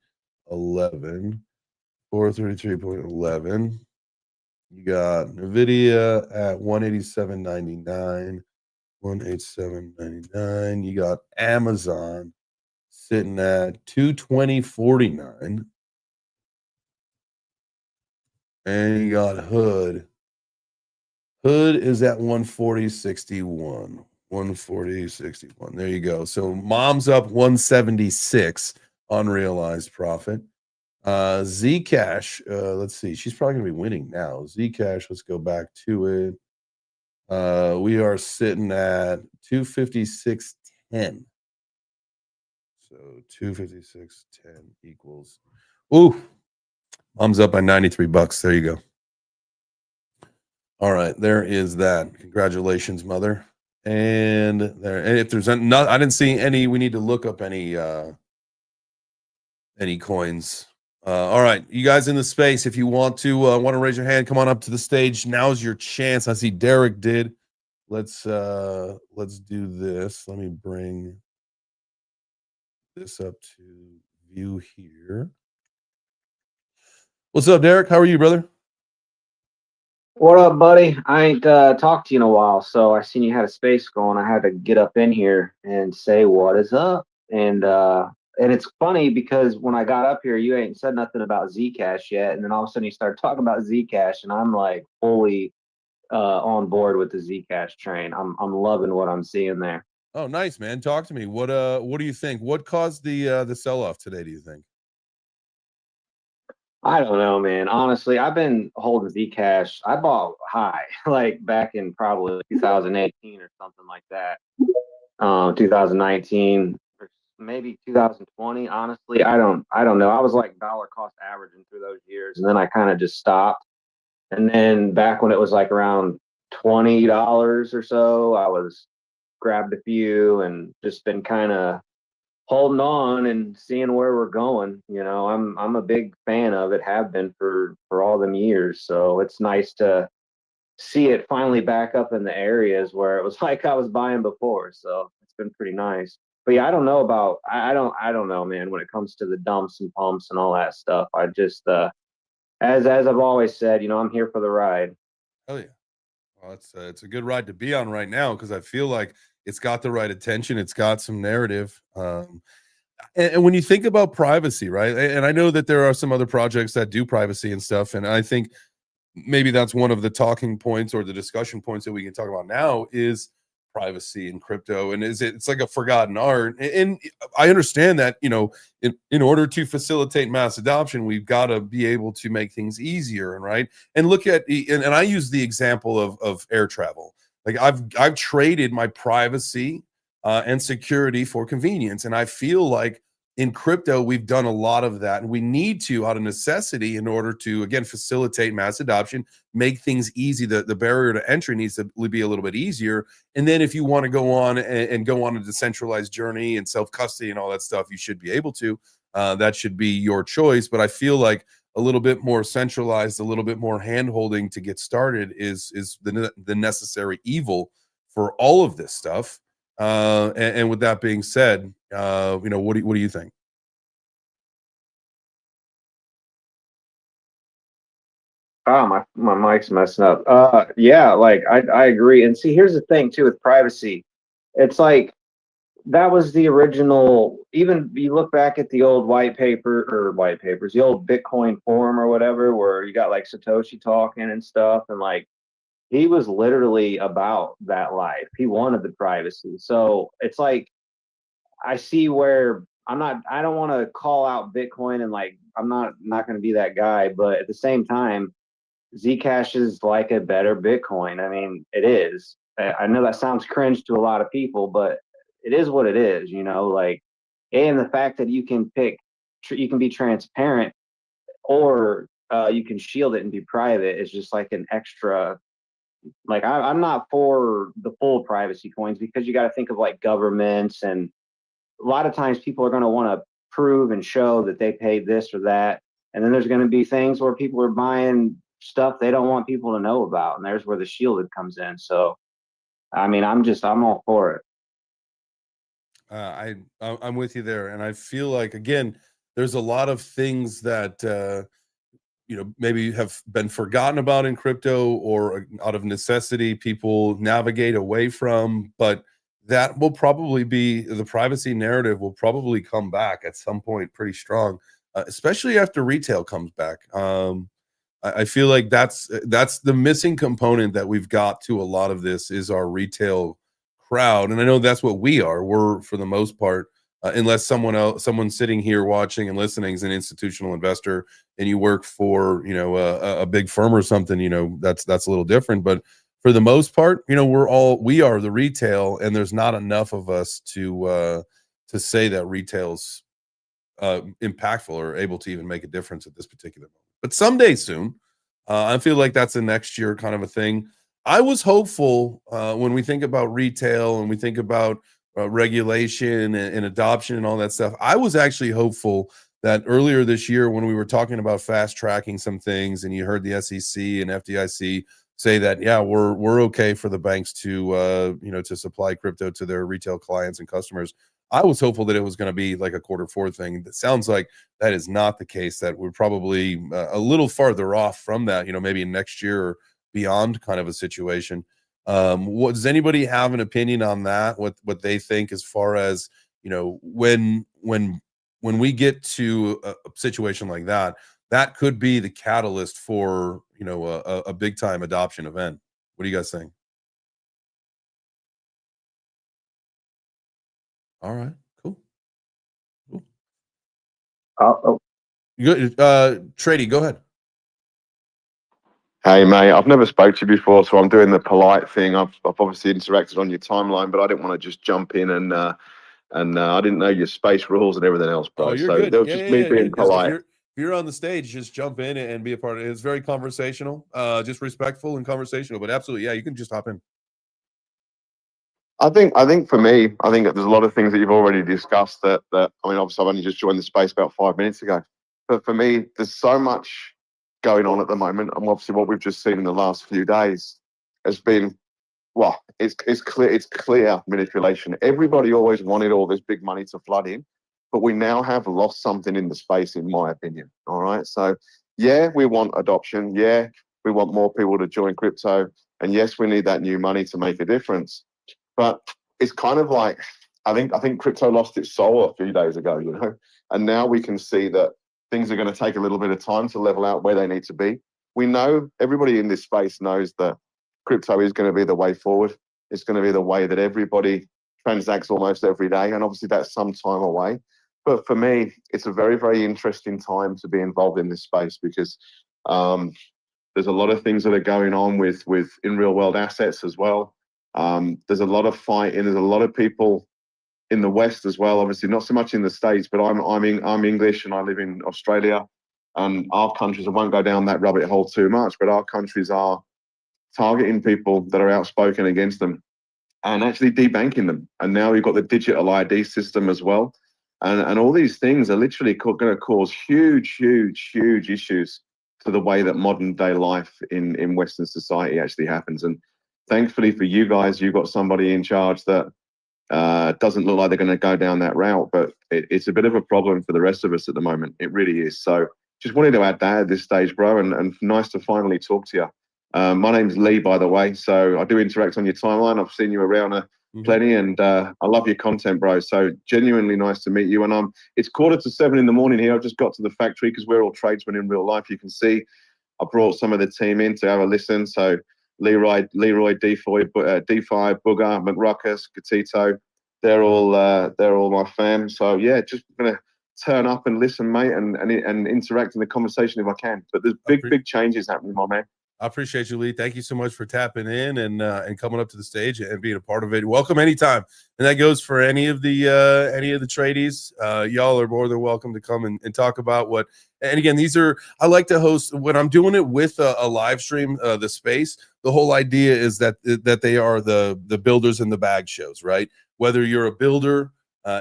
433.11. You got Nvidia at 187.99. 187.99. You got Amazon sitting at 220.49. And you got Hood. Hood is at 140.61. 140.61. There you go. So Mom's up 176 unrealized profit. Zcash, let's see. She's probably gonna be winning now. Zcash, let's go back to it. We are sitting at 256.10. So 256.10 equals. Ooh, Mom's up by $93. There you go. All right, there is that. Congratulations, mother. And there, and if there's not, I didn't see any. We need to look up any coins. All right, you guys in the space, if you want to raise your hand, come on up to the stage. Now's your chance. I see Derek did. Let's do this. Let me bring this up to view here. What's up, Derek? How are you, brother? What up, buddy? I ain't talked to you in a while, so I seen you had a space going. I had to get up in here and say what is up. And it's funny because when I got up here, you ain't said nothing about Zcash yet, and then all of a sudden you start talking about Zcash, and I'm like fully on board with the Zcash train. I'm loving what I'm seeing there. Oh, nice, man. Talk to me. What do you think? What caused the sell off today? Do you think? I don't know, man. Honestly, I've been holding Zcash. I bought high, like back in probably 2018 or something like that. 2019 or maybe 2020. Honestly, I don't know. I was like dollar cost averaging through those years, and then I kind of just stopped. And then back when it was like around $20 or so, I was grabbed a few and just been kind of holding on and seeing where we're going. I'm a big fan of it, have been for all them years. So it's nice to see it finally back up in the areas where it was like I was buying before. So it's been pretty nice. But yeah, I don't know about I don't know, man, when it comes to the dumps and pumps and all that stuff. I just as I've always said, I'm here for the ride. Oh yeah. Well, it's a good ride to be on right now because I feel like it's got the right attention. It's got some narrative. And when you think about privacy, right? And I know that there are some other projects that do privacy and stuff, and I think maybe that's one of the talking points or the discussion points that we can talk about now is privacy and crypto. And it's like a forgotten art. And I understand that, in order to facilitate mass adoption, we've got to be able to make things easier, and right. And look at and I use the example of air travel. Like I've traded my privacy and security for convenience. And I feel like in crypto, we've done a lot of that, and we need to, out of necessity, in order to again facilitate mass adoption, make things easy. The barrier to entry needs to be a little bit easier. And then, if you want to go on and go on a decentralized journey and self custody and all that stuff, you should be able to. That should be your choice. But I feel like a little bit more centralized, a little bit more hand holding to get started is the necessary evil for all of this stuff. And with that being said, what do you think? Oh, my mic's messing up. Yeah, like I agree. And see, here's the thing too with privacy. It's like that was the original. Even you look back at the old white papers, the old Bitcoin forum or whatever, where you got like Satoshi talking and stuff, and like he was literally about that life. He wanted the privacy. So it's like I see where I don't want to call out Bitcoin and like I'm not going to be that guy, but at the same time, Zcash is like a better Bitcoin. I mean, it is. I know that sounds cringe to a lot of people, but it is what it is, like, and the fact that you can you can be transparent or you can shield it and be private is just like an extra. Like, I'm not for the full privacy coins because you got to think of like governments, and a lot of times people are going to want to prove and show that they paid this or that. And then there's going to be things where people are buying stuff they don't want people to know about. And there's where the shielded comes in. So, I mean, I'm all for it. I'm with you there, and I feel like again, there's a lot of things that maybe have been forgotten about in crypto, or out of necessity people navigate away from. But that will probably be the privacy narrative will probably come back at some point pretty strong, especially after retail comes back. I feel like that's the missing component that we've got to a lot of this is our retail crowd, and I know that's what we are. We're for the most part, unless someone sitting here watching and listening is an institutional investor, and you work for a big firm or something, that's a little different. But for the most part, we are the retail, and there's not enough of us to say that retail's impactful or able to even make a difference at this particular moment. But someday soon, I feel like that's a next year kind of a thing. I was hopeful when we think about retail and we think about regulation and adoption and all that stuff. I was actually hopeful that earlier this year, when we were talking about fast tracking some things, and you heard the SEC and FDIC say that, yeah, we're okay for the banks to to supply crypto to their retail clients and customers. I was hopeful that it was going to be like a quarter 4 thing. That sounds like that is not the case. That we're probably a little farther off from that. Maybe next year or beyond, kind of a situation. Does anybody have an opinion on that? What they think as far as when we get to a situation like that, that could be the catalyst for a big time adoption event. What do you guys think? All right, cool. Cool. Oh, Good. Trady, go ahead. Hey, mate, I've never spoke to you before, so I'm doing the polite thing. I've obviously interacted on your timeline, but I didn't want to just jump in and I didn't know your space rules and everything else, bro. Oh, you're So good. that was Yeah, just yeah, me yeah. being Just polite. if you're on the stage, just jump in and be a part of it. It's very conversational, just respectful and conversational. But absolutely, yeah, you can just hop in. I think for me, I think that there's a lot of things that you've already discussed that I mean, obviously I've only just joined the space about 5 minutes ago. But for me, there's so much going on at the moment. And obviously what we've just seen in the last few days has been, well, it's clear manipulation. Everybody always wanted all this big money to flood in, but we now have lost something in the space, in my opinion. All right. So yeah, we want adoption. Yeah, we want more people to join crypto. And yes, we need that new money to make a difference. But it's kind of like I think crypto lost its soul a few days ago, you know, and now we can see that things are going to take a little bit of time to level out where they need to be. We know, everybody in this space knows that crypto is going to be the way forward. It's going to be the way that everybody transacts almost every day, and obviously that's some time away. But for me, it's a very, very interesting time to be involved in this space because there's a lot of things that are going on with in real world assets as well. There's a lot of fighting. There's a lot of people in the West as well. Obviously, not so much in the States, but I'm English and I live in Australia. And our countries, I won't go down that rabbit hole too much, but our countries are targeting people that are outspoken against them and actually debanking them. And now we've got the digital ID system as well. And all these things are literally going to cause huge, huge, huge issues to the way that modern day life in Western society actually happens. And thankfully for you guys, you've got somebody in charge that doesn't look like they're going to go down that route, but it's a bit of a problem for the rest of us at the moment. It really is. So just wanted to add that at this stage, bro, and nice to finally talk to you. My name's Lee, by the way, so I do interact on your timeline. I've seen you around plenty, and I love your content, bro. So genuinely nice to meet you. And it's 6:45 in the morning here. I've just got to the factory because we're all tradesmen in real life. You can see I brought some of the team in to have a listen. So Leroy, DeFi, Booger, McRuckus, Gatito, they're all my fam. So yeah, just gonna turn up and listen, mate, and interact in the conversation if I can. But there's big changes happening, my man. I appreciate you, Lee. Thank you so much for tapping in and coming up to the stage and being a part of it. Welcome anytime, and that goes for any of the tradies. Y'all are more than welcome to come and talk about what. And again, I like to host when I'm doing it with a live stream. The space. The whole idea is that they are the builders in the bag shows, right? Whether you're a builder,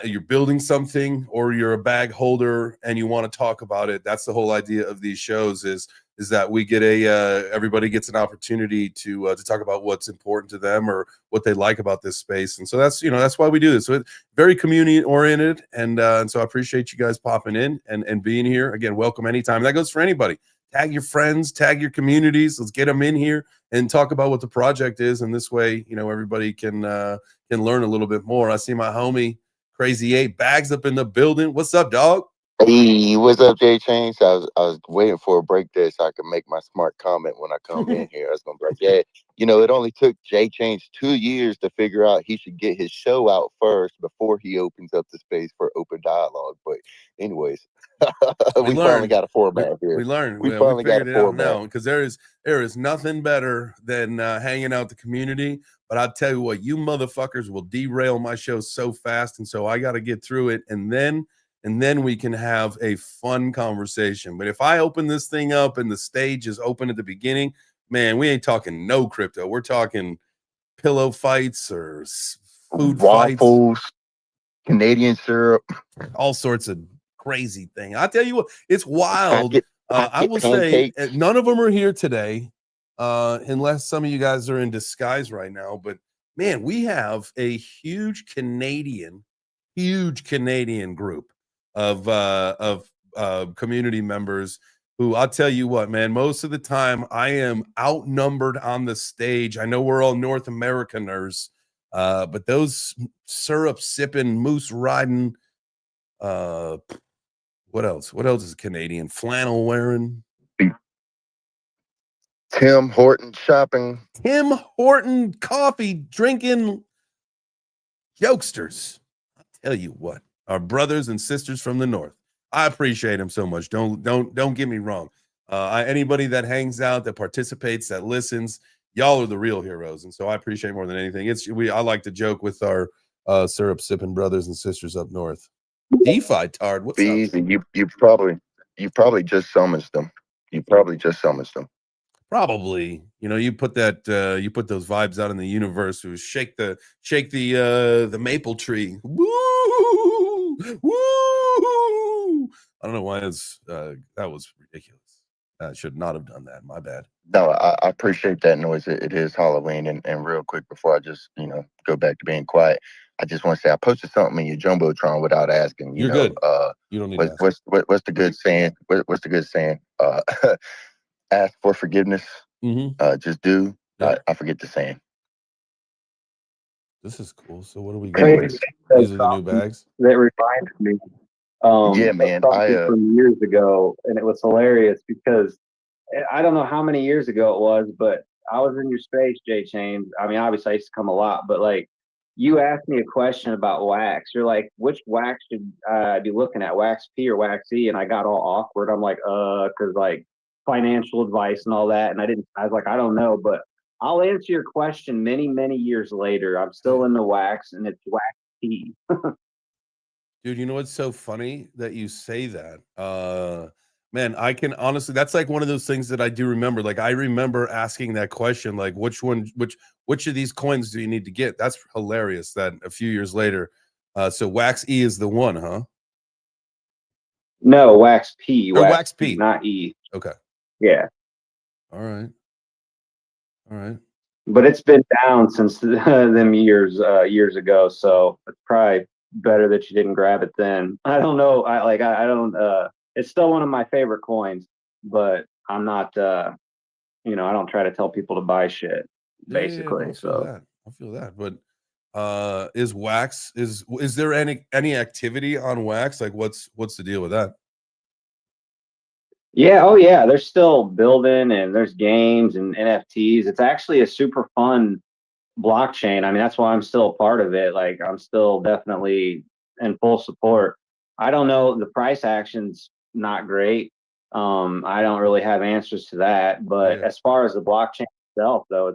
you're building something, or you're a bag holder and you want to talk about it. That's the whole idea of these shows is that we get everybody gets an opportunity to talk about what's important to them or what they like about this space. And so that's why we do this. So it's very community oriented. And so I appreciate you guys popping in and being here. Again, welcome anytime. That goes for anybody. Tag your friends, tag your communities. Let's get them in here and talk about what the project is. And this way, everybody can learn a little bit more. I see my homie Crazy 8 Bags up in the building. What's up, dog? Hey, what's up, Jay Chains? I was waiting for a break there so I could make my smart comment when I come in here. I was gonna be like, yeah, it only took Jay Chains 2 years to figure out he should get his show out first before he opens up the space for open dialogue. But anyways, we finally got a format here. We learned. We finally got a format now because there is nothing better than hanging out the community. But I tell you what, you motherfuckers will derail my show so fast, and so I got to get through it, and then we can have a fun conversation. But if I open this thing up and the stage is open at the beginning, man, we ain't talking no crypto. We're talking pillow fights or food waffles, fights, Canadian syrup, all sorts of crazy thing. I tell you what, it's wild. I will say none of them are here today, unless some of you guys are in disguise right now. But man, we have a huge Canadian group of community members who, I'll tell you what, man, most of the time I am outnumbered on the stage. I know we're all North Americaners, but those syrup sipping, moose riding, what else is Canadian? Flannel wearing, Tim Horton shopping, Tim Horton coffee drinking jokesters. I'll tell you what, our brothers and sisters from the North. I appreciate him so much. Don't get me wrong. Anybody that hangs out, that participates, that listens, y'all are the real heroes, and so I appreciate more than anything. I like to joke with our syrup sipping brothers and sisters up north. DeFi Tard, what's Be up? easy. You probably just summoned them. You probably just summoned them. Probably, you put those vibes out in the universe. It was shake the maple tree. Woo! Woo! I don't know why that was ridiculous. I should not have done that. My bad. No, I appreciate that noise. It is Halloween, and real quick before I just go back to being quiet, I just want to say I posted something in your jumbotron without asking. You're good. You don't need to ask. What's the good saying? What's the good saying? Ask for forgiveness. Just do. Yeah. I forget the saying. This is cool. So what are we Crazy. getting? These are the new bags. That reminded me. Yeah, man. Something from years ago, and it was hilarious because I don't know how many years ago it was, but I was in your space, J Chain. I mean, obviously I used to come a lot, but like you asked me a question about wax. You're like, which wax should I be looking at, wax P or wax E? And I got all awkward. I'm like, because like financial advice and all that. And I was like, I don't know, but I'll answer your question many, many years later. I'm still in the wax, and it's wax P. Dude, you know what's so funny that you say that? Man, I can honestly, that's like one of those things that I do remember. Like I remember asking that question, like which of these coins do you need to get? That's hilarious that a few years later. So wax E is the one, huh? No, wax P. Or wax P, not E. Okay. Yeah. All right. But it's been down since them years ago, so it's probably better that you didn't grab it then. I don't know. I don't. It's still one of my favorite coins, but I'm not. I don't try to tell people to buy shit. Basically, I feel that. But is wax is there any activity on wax? Like what's the deal with that? Yeah, oh yeah, they're still building, and there's games and NFTs. It's actually a super fun blockchain. I mean, that's why I'm still a part of it. Like, I'm still definitely in full support. I don't know, the price action's not great. I don't really have answers to that, but as far as the blockchain itself, though,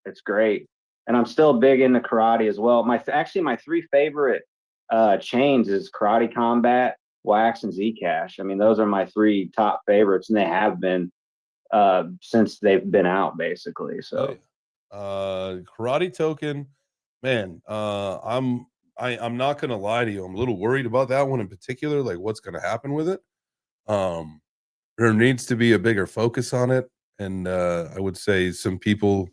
it's great. And I'm still big into karate as well. My three favorite chains is Karate Combat, Wax, and Zcash. I mean, those are my three top favorites, and they have been since they've been out, basically. So Karate Token, man, I'm not gonna lie to you, I'm a little worried about that one in particular, like what's gonna happen with it. There needs to be a bigger focus on it, and I would say some people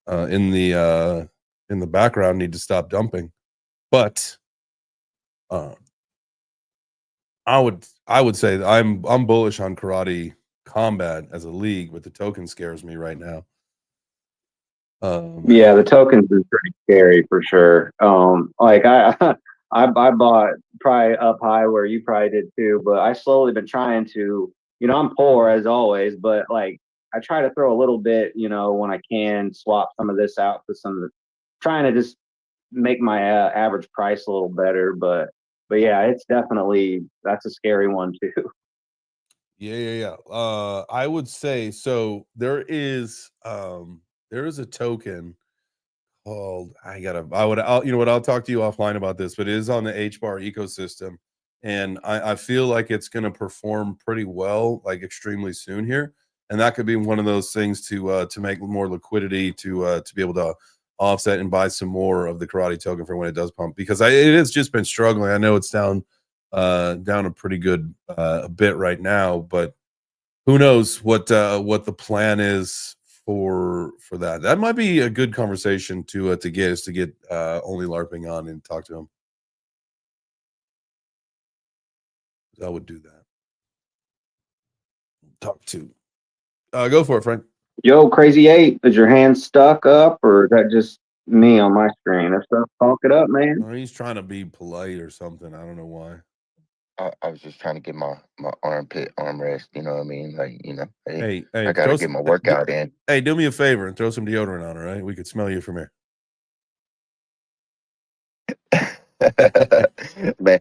in the background need to stop dumping. But I would say that I'm bullish on Karate Combat as a league, but the token scares me right now. Yeah, the tokens is pretty scary for sure. Like I bought probably up high where you probably did too, but I slowly been trying to, I'm poor as always, but like I try to throw a little bit, when I can swap some of this out for some of the, trying to just make my average price a little better. But yeah, it's definitely, that's a scary one too. Yeah. I would say so. There is a token called I'll talk to you offline about this, but it is on the HBAR ecosystem, and I feel like it's going to perform pretty well, like extremely soon here, and that could be one of those things to make more liquidity to be able to offset and buy some more of the Karate token for when it does pump, because it has just been struggling. I know it's down a pretty good bit right now, but who knows what the plan is for that. That might be a good conversation to get Only LARPing on and talk to him. I would do that. Talk to. Go for it, Frank. Yo, Crazy 8, is your hand stuck up, or is that just me on my screen? Or stuff, talk it up, man. Or he's trying to be polite or something. I don't know why. I was just trying to get my armpit armrest. You know what I mean? Like, Hey, I gotta get my workout in. Hey, do me a favor and throw some deodorant on, all right? We could smell you from here. Man,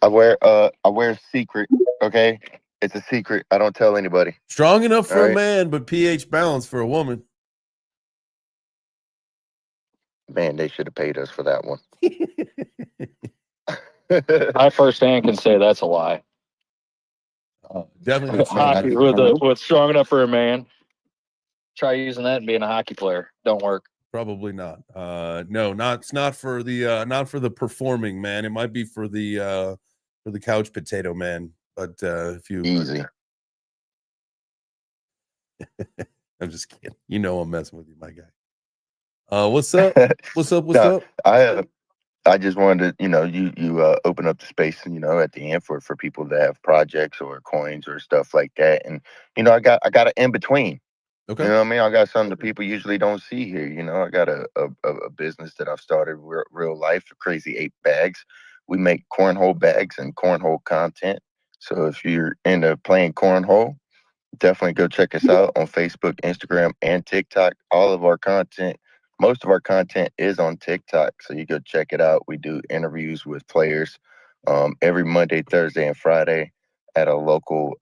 I wear secret. Okay, it's a secret. I don't tell anybody. Strong enough All for a right, man, but pH balanced for a woman. man. They should have paid us for that one. I firsthand can say that's a lie. Definitely not strong Hockey enough. with strong enough for a man. Try using that and being a hockey player. Don't work. Probably not. No, it's not for the performing man. It might be for the couch potato man. But if you Easy. I'm just kidding. You know I'm messing with you, my guy. What's up? What's up? What's No, up? I just wanted to, you open up the space, at the end for people that have projects or coins or stuff like that, and I got an in between. Okay. You know what I mean? I got something that people usually don't see here. I got a business that I've started, real life, Crazy Ape Bags. We make cornhole bags and cornhole content. So if you're into playing cornhole, definitely go check us out on Facebook, Instagram, and TikTok. All of our content, most of our content is on TikTok. So you go check it out. We do interviews with players every Monday, Thursday, and Friday at a local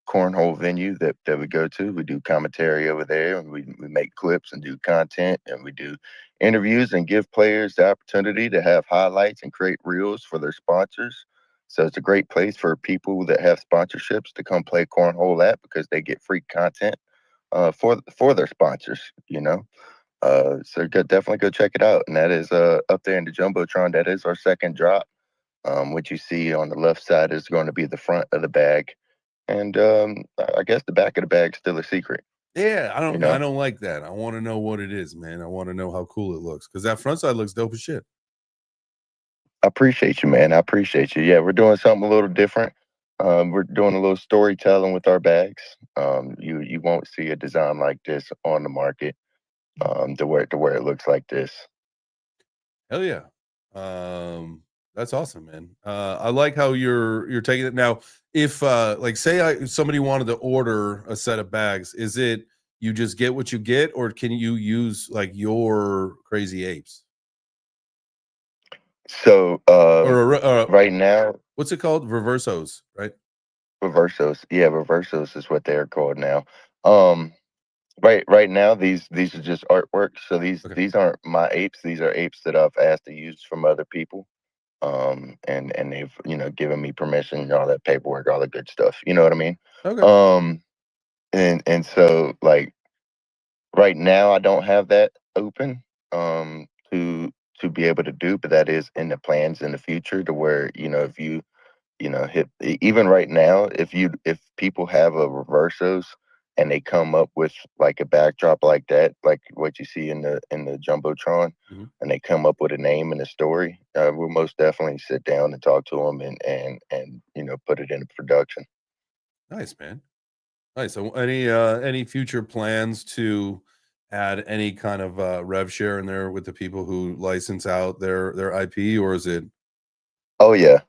cornhole venue that we go to. We do commentary over there, and we make clips and do content, and we do interviews and give players the opportunity to have highlights and create reels for their sponsors. So it's a great place for people that have sponsorships to come play cornhole at, because they get free content for their sponsors. So definitely go check it out. And that is up there in the Jumbotron. That is our second drop. What you see on the left side is going to be the front of the bag. And I guess the back of the bag's still a secret. Yeah, I don't like that. I want to know what it is, man. I want to know how cool it looks, because that front side looks dope as shit. I appreciate you, man. I appreciate you. Yeah, we're doing something a little different. We're doing a little storytelling with our bags. You won't see a design like this on the market, to where it looks like this. Hell yeah. That's awesome, man. I like how you're taking it. Now, if like say somebody wanted to order a set of bags, is it you just get what you get, or can you use like your Crazy Apes? So Or right now, what's it called? Reversos, right? reversos. Yeah, reversos is what they're called now. Um, right now, these are just artwork. So Okay. these aren't my apes. These are apes that I've asked to use from other people. And they've given me permission, all that paperwork, all the good stuff. You know what I mean? Okay. And so, like, right now I don't have that open to be able to do, but that is in the plans in the future, to where if you hit, even right now, if people have a reversos and they come up with like a backdrop like that, like what you see in the Jumbotron, Mhm. and they come up with a name and a story, we'll most definitely sit down and talk to them and put it into production. Nice, man. Nice. So any future plans to add any kind of rev share in there with the people who license out their IP, or is it? Oh yeah.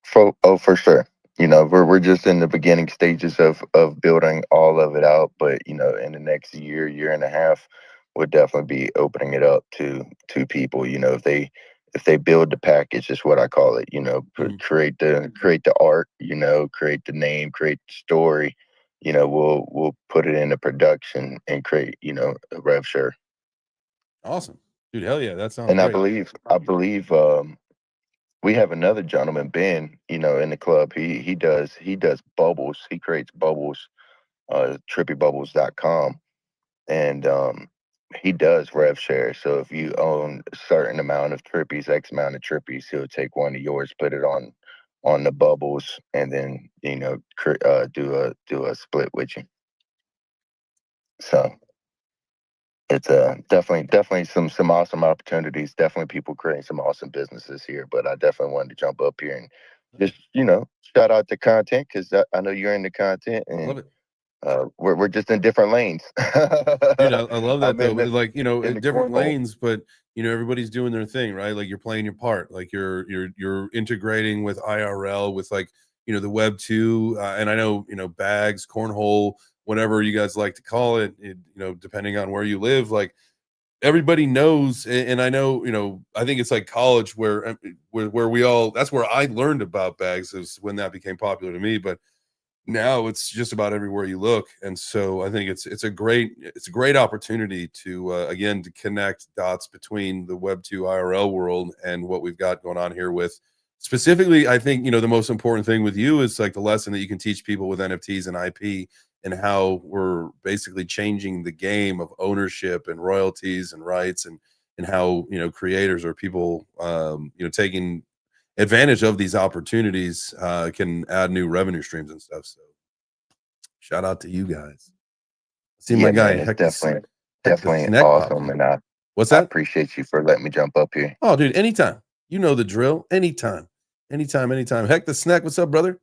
For sure. We're just in the beginning stages of building all of it out, but in the next year and a half, we'll definitely be opening it up to people. If they build the package, is what I call it. Mhm. Create the art. Create the name, create the story. We'll put it into production and create a rev share. Awesome, dude. Hell yeah, that sounds And I great. believe we have another gentleman, Ben, in the club. He does bubbles. He creates bubbles, trippybubbles.com. And he does rev share. So if you own a certain amount of trippies, X amount of trippies, he'll take one of yours, put it on the bubbles, and then do a split with you. So it's definitely some awesome opportunities. Definitely people creating some awesome businesses here. But I definitely wanted to jump up here and just shout out the content, because I know you're into content, Love and it. we're just in different lanes. Dude, I love that I'm though. in the Like, in the different cornhole. lanes, but everybody's doing their thing, right? Like you're playing your part. Like you're integrating with IRL, with like, the web too. And I know, bags, cornhole, whatever you guys like to call it, depending on where you live, like everybody knows, and I know, I think it's like college where we all, that's where I learned about bags, is when that became popular to me. But now it's just about everywhere you look. And so I think it's a great opportunity to again, to connect dots between the Web2 IRL world and what we've got going on here with, specifically, I think, the most important thing with you is like the lesson that you can teach people with NFTs and IP, and how we're basically changing the game of ownership and royalties and rights, and how, creators or people, taking advantage of these opportunities can add new revenue streams and stuff. So shout out to you guys. See my guy man, it's Hector definitely Snack popped awesome, in. and What's I that? appreciate you for letting me jump up here. Oh, dude, anytime. You know the drill. Anytime. Heck the Snack, what's up, brother?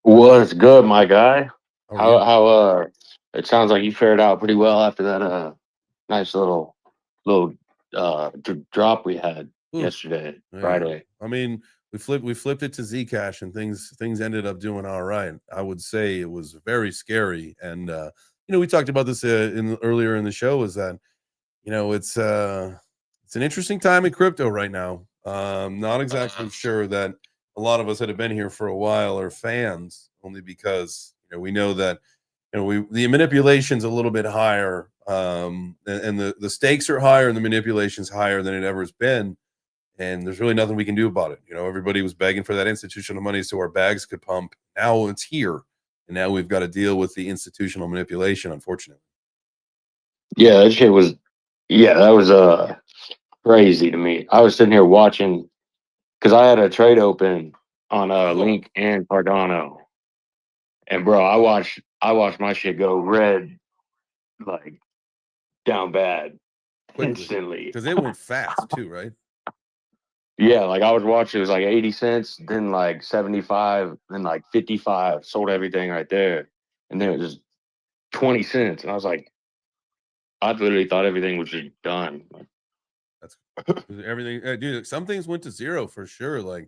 What's good, my guy? How are you? How it sounds like you fared out pretty well after that nice little drop we had yesterday, Yeah. Friday. I mean, we flipped it to Zcash, and things ended up doing all right. I would say it was very scary, and we talked about this earlier in the show, is that it's an interesting time in crypto right now. Not exactly sure that a lot of us that have been here for a while are fans, only because we know that the manipulation's a little bit higher, and the stakes are higher, and the manipulation's higher than it ever has been. And there's really nothing we can do about it. Everybody was begging for that institutional money so our bags could pump. Now it's here, and now we've got to deal with the institutional manipulation, unfortunately. Yeah, that shit was that was crazy to me. I was sitting here watching because I had a trade open on Link and Cardano, and bro, I watched my shit go red, like down bad instantly. Because it went fast too, right? Yeah, like I was watching, it was like 80 cents, then like 75, then like 55, sold everything right there. And then it was 20 cents. And I was like, I literally thought everything was just done. That's everything, dude. Some things went to zero for sure. Like,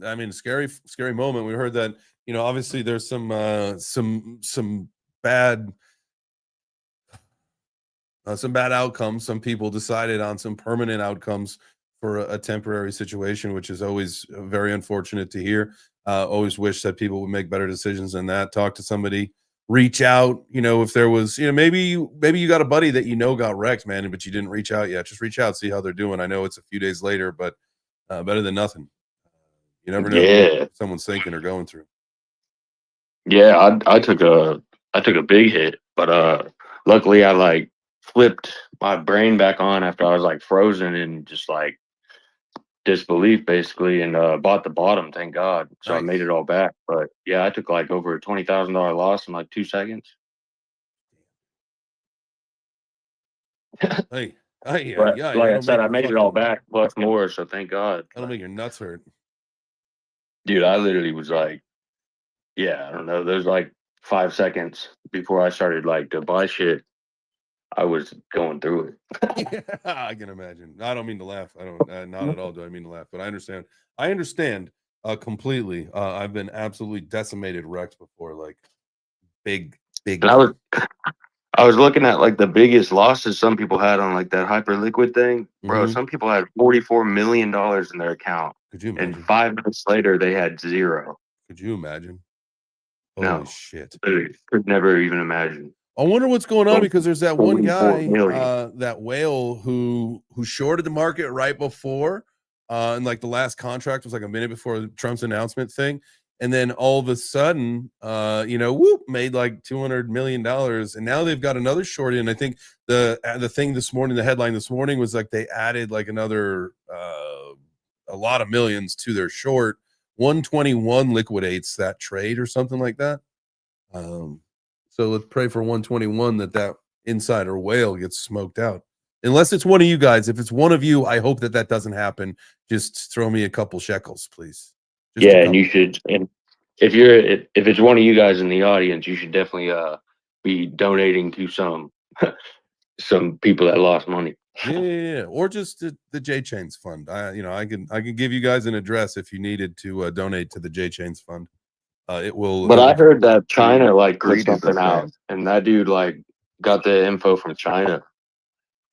I mean, scary moment. We heard that, obviously there's some bad outcomes. Some people decided on some permanent outcomes for a temporary situation, which is always very unfortunate to hear. Always wish that people would make better decisions than that. Talk to somebody, reach out. If there was, maybe you got a buddy that got wrecked, man, but you didn't reach out yet. Just reach out, see how they're doing. I know it's a few days later, but better than nothing. You never know what someone's thinking or going through. Yeah, I took a big hit, but luckily I like flipped my brain back on after I was like frozen and just like disbelief basically, and bought the bottom, thank God. So nice. I made it all back. But yeah, I took like over a $20,000 loss in like 2 seconds. Hey, like I said, I made it all back plus more, so thank God. That'll make your nuts hurt. Dude, I literally was like, I don't know, there's like 5 seconds before I started like to buy shit. I was going through it. Yeah, I can imagine. I don't mean to laugh. I don't, not at all do I mean to laugh, but I understand completely. I've been absolutely decimated, wrecked before, like big. And I was looking at like the biggest losses some people had on like that hyperliquid thing. Bro, some people had $44 million in their account. Could you imagine? And 5 minutes later, they had zero. Could you imagine? No. Holy shit. Could never even imagine. I wonder what's going on, because there's that one guy, that whale who shorted the market right before, and like the last contract was like a minute before Trump's announcement thing, and then all of a sudden, made like $200 million, and now they've got another short in. I think the thing this morning, the headline this morning was like they added like another a lot of millions to their short. 121 liquidates that trade or something like that. So let's pray for 121 that insider whale gets smoked out. Unless it's one of you guys. If it's one of you, I hope that doesn't happen. Just throw me a couple shekels, please. And you should. And if it's one of you guys in the audience, you should definitely be donating to some people that lost money. Yeah. Or just the J Chains Fund. I can give you guys an address if you needed to donate to the J Chains Fund. It will. But I heard that China like put something out, and that dude like got the info from China.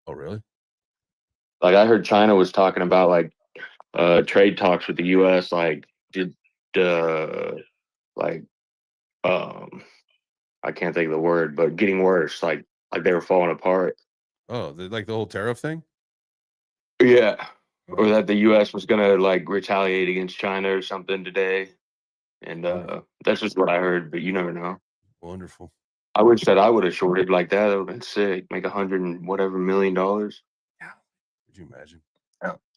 Oh, really? Like I heard China was talking about like trade talks with the U.S. Like did like I can't think of the word, but getting worse. Like they were falling apart. Oh, like the whole tariff thing? Yeah. Or Oh, that the U.S. was gonna like retaliate against China or something today, and that's just what I heard. But you never know. wonderful. I wish that I would have shorted like that. That would have been sick. Make $100 and whatever million. Yeah. Could you imagine?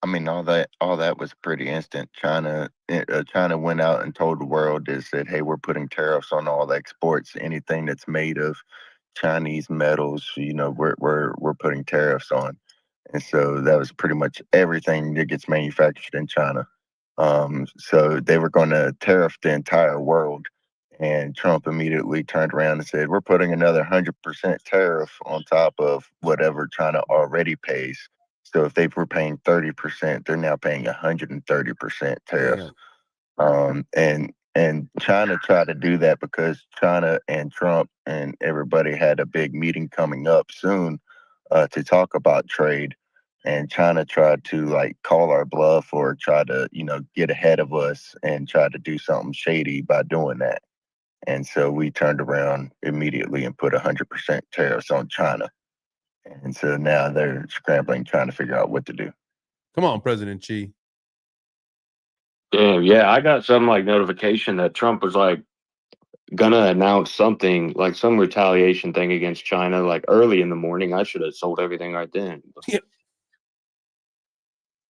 I mean, all that was pretty instant. China went out and told the world, they said, "Hey, we're putting tariffs on all exports. Anything that's made of Chinese metals, we're putting tariffs on." And so that was pretty much everything that gets manufactured in China. So they were going to tariff the entire world. And Trump immediately turned around and said, "We're putting another 100% tariff on top of whatever China already pays." So if they were paying 30%, they're now paying 130% tariffs. Damn. And China tried to do that because China and Trump and everybody had a big meeting coming up soon to talk about trade. And China tried to like call our bluff or try to, get ahead of us and try to do something shady by doing that. And so we turned around immediately and put 100% tariffs on China. And so now they're scrambling, trying to figure out what to do. Come on, President Xi. Damn, yeah, I got some like notification that Trump was like gonna announce something like some retaliation thing against China like early in the morning. I should have sold everything right then. Yeah.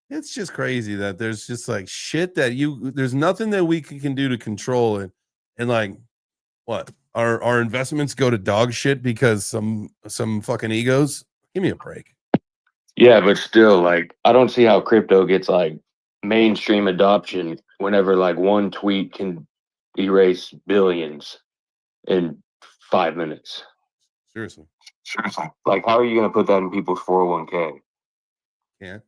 It's just crazy that there's just like shit that there's nothing that we can do to control it. And like, what? Our investments go to dog shit because some fucking egos? Give me a break. Yeah, but still, like, I don't see how crypto gets like mainstream adoption whenever like one tweet can erase billions in 5 minutes. Seriously. Like, how are you going to put that in people's 401k? Yeah.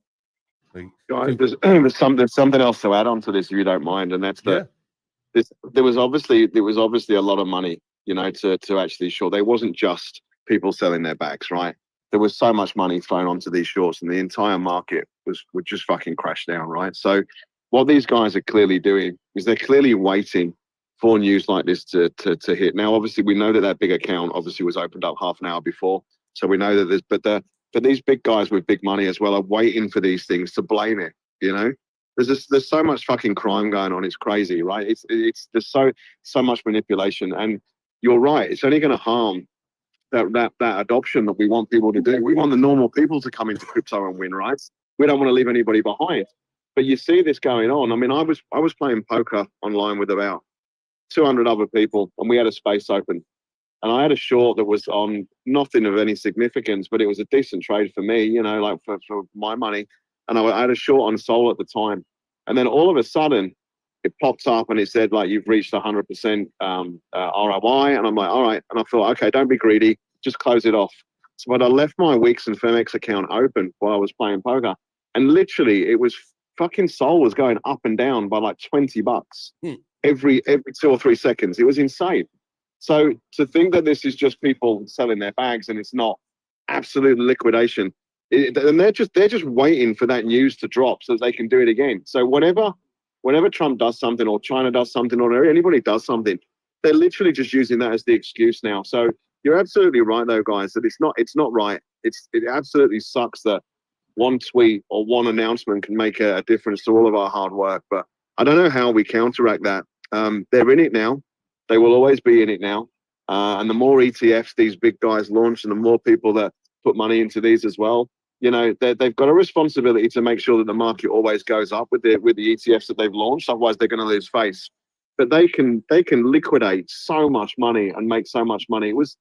Like, Guys, there's something else to add on to this, if you don't mind, and that's that there was obviously a lot of money, to actually short. There wasn't just people selling their bags, right? There was so much money thrown onto these shorts, and the entire market would just fucking crash down, right? So what these guys are clearly doing is they're clearly waiting for news like this to hit. Now, obviously, we know that big account obviously was opened up half an hour before, so we know that there's, but these big guys with big money as well are waiting for these things to blame it. There's so much fucking crime going on. It's crazy, right? There's so much manipulation, and you're right. It's only going to harm that adoption that we want people to do. We want the normal people to come into crypto and win, right? We don't want to leave anybody behind. But you see this going on. I mean, I was playing poker online with about 200 other people, and we had a space open. And I had a short that was on nothing of any significance, but it was a decent trade for me, like for my money. And I had a short on Sol at the time. And then all of a sudden, it pops up and it said, like, you've reached 100% ROI. And I'm like, all right. And I thought, okay, don't be greedy. Just close it off. So, but I left my Wix and Femex account open while I was playing poker. And literally, it was fucking Sol was going up and down by like $20 every 2 or 3 seconds. It was insane. So to think that this is just people selling their bags and it's not absolute liquidation, and they're just waiting for that news to drop so that they can do it again. So whenever Trump does something or China does something or anybody does something, they're literally just using that as the excuse now. So you're absolutely right though, guys, that it's not right. It absolutely sucks that one tweet or one announcement can make a difference to all of our hard work. But I don't know how we counteract that. They're in it now. They will always be in it now. And the more ETFs these big guys launch and the more people that put money into these as well, they've got a responsibility to make sure that the market always goes up with the ETFs that they've launched. Otherwise, they're going to lose face. But they can liquidate so much money and make so much money. It was,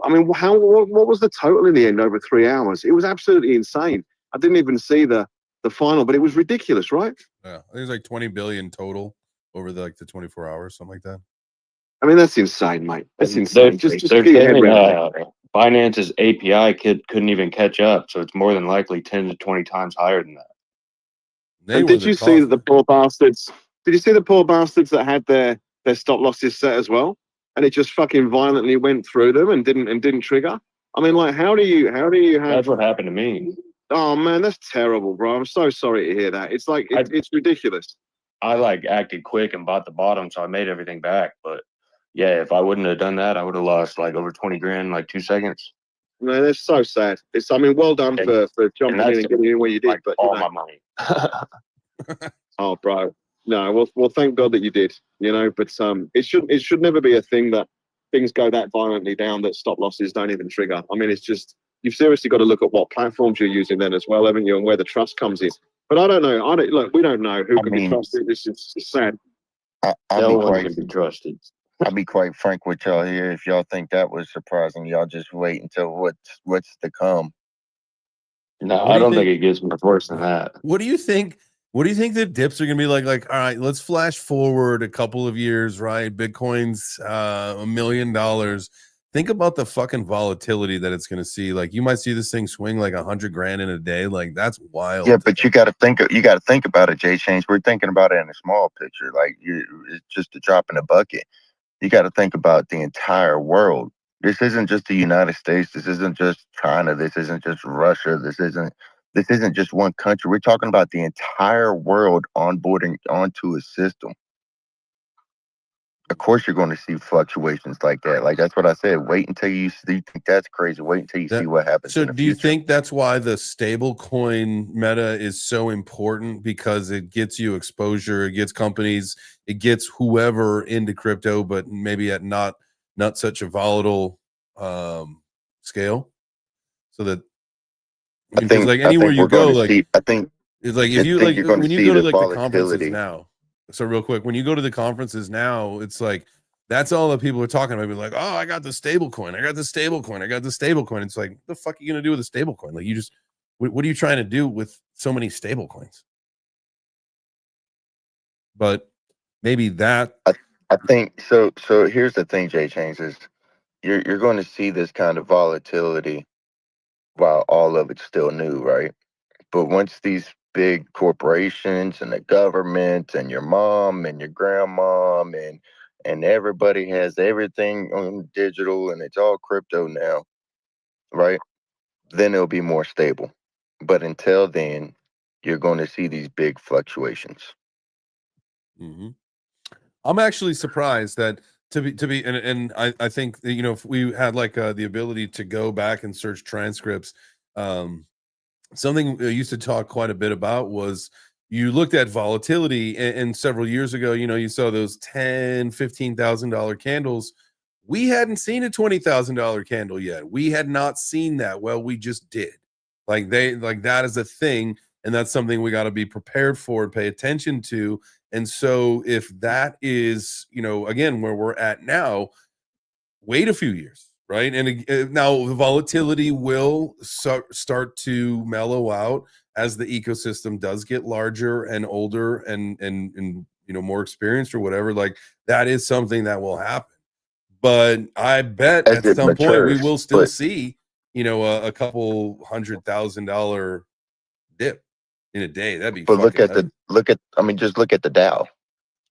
I mean, what was the total in the end over 3 hours? It was absolutely insane. I didn't even see the final, but it was ridiculous, right? Yeah, I think it was like 20 billion total over the 24 hours, something like that. I mean, that's insane, mate. That's insane. Just they're get your head saying around it. Binance's API couldn't even catch up, so it's more than likely 10 to 20 times higher than that. And did you see the poor bastards? Did you see the poor bastards that had their stop losses set as well, and it just fucking violently went through them and didn't trigger? I mean, like, how do you have? That's what happened to me. Oh man, that's terrible, bro. I'm so sorry to hear that. It's like it's ridiculous. I like acted quick and bought the bottom, so I made everything back. But yeah, if I wouldn't have done that, I would have lost like over 20 grand in like 2 seconds. Man, that's so sad. I mean, well done for jumping in and getting in where you did, Like but all my money. oh, bro, no. Well, thank God that you did. But it should never be a thing that things go that violently down that stop losses don't even trigger. I mean, it's just you've seriously got to look at what platforms you're using then as well, haven't you, and where the trust comes in. But I don't know. Look, we don't know who can be trusted. This is sad. No one can be trusted. I'll be quite frank with y'all here. If y'all think that was surprising, y'all just wait until what's to come. No, I don't think it gets much worse than that. What do you think? What do you think the dips are gonna be like? Like, all right, let's flash forward a couple of years, right? Bitcoin's $1 million. Think about the fucking volatility that it's gonna see. Like, you might see this thing swing like 100 grand in a day. Like, that's wild. Yeah, but you got to think about it, Jay Change. We're thinking about it in a small picture. Like, it's just a drop in a bucket. You got to think about the entire world. This isn't just the United States. This isn't just China. This isn't just Russia. This isn't just one country. We're talking about the entire world onboarding onto a system. Of course, you're going to see fluctuations like that. Like, that's what I said. Wait until you think that's crazy. Wait until you see what happens. So, do you think that's why the stable coin meta is so important? Because it gets you exposure, it gets companies, it gets whoever into crypto, but maybe at not such a volatile scale. So that I think like anywhere you go, like I think it's like if you like when you go to like the conferences now. So real quick, when you go to the conferences now, it's like that's all that people are talking about. Be like, oh, I got the stable coin, I got the stable coin, I got the stable coin. It's like, what the fuck are you gonna do with a stable coin? Like, you just what are you trying to do with so many stable coins? But maybe that I think so. So here's the thing, Jay Chains, is you're going to see this kind of volatility while all of it's still new, right? But once these big corporations and the government and your mom and your grandmom and everybody has everything on digital and it's all crypto now, right? Then it'll be more stable. But until then, you're going to see these big fluctuations. Mm-hmm. I'm actually surprised that to be and I think that, if we had like the ability to go back and search transcripts, something I used to talk quite a bit about was you looked at volatility and several years ago, you saw those $10,000-$15,000 candles. We hadn't seen a $20,000 candle yet. We had not seen that. Well, we just did. Like that is a thing, and that's something we got to be prepared for and pay attention to. And so if that is, again, where we're at now, wait a few years, right? And now the volatility will start to mellow out as the ecosystem does get larger and older and more experienced or whatever. Like, that is something that will happen. But I bet at some point we will still see, a couple $100,000 dip in a day. That'd be. But just look at the Dow.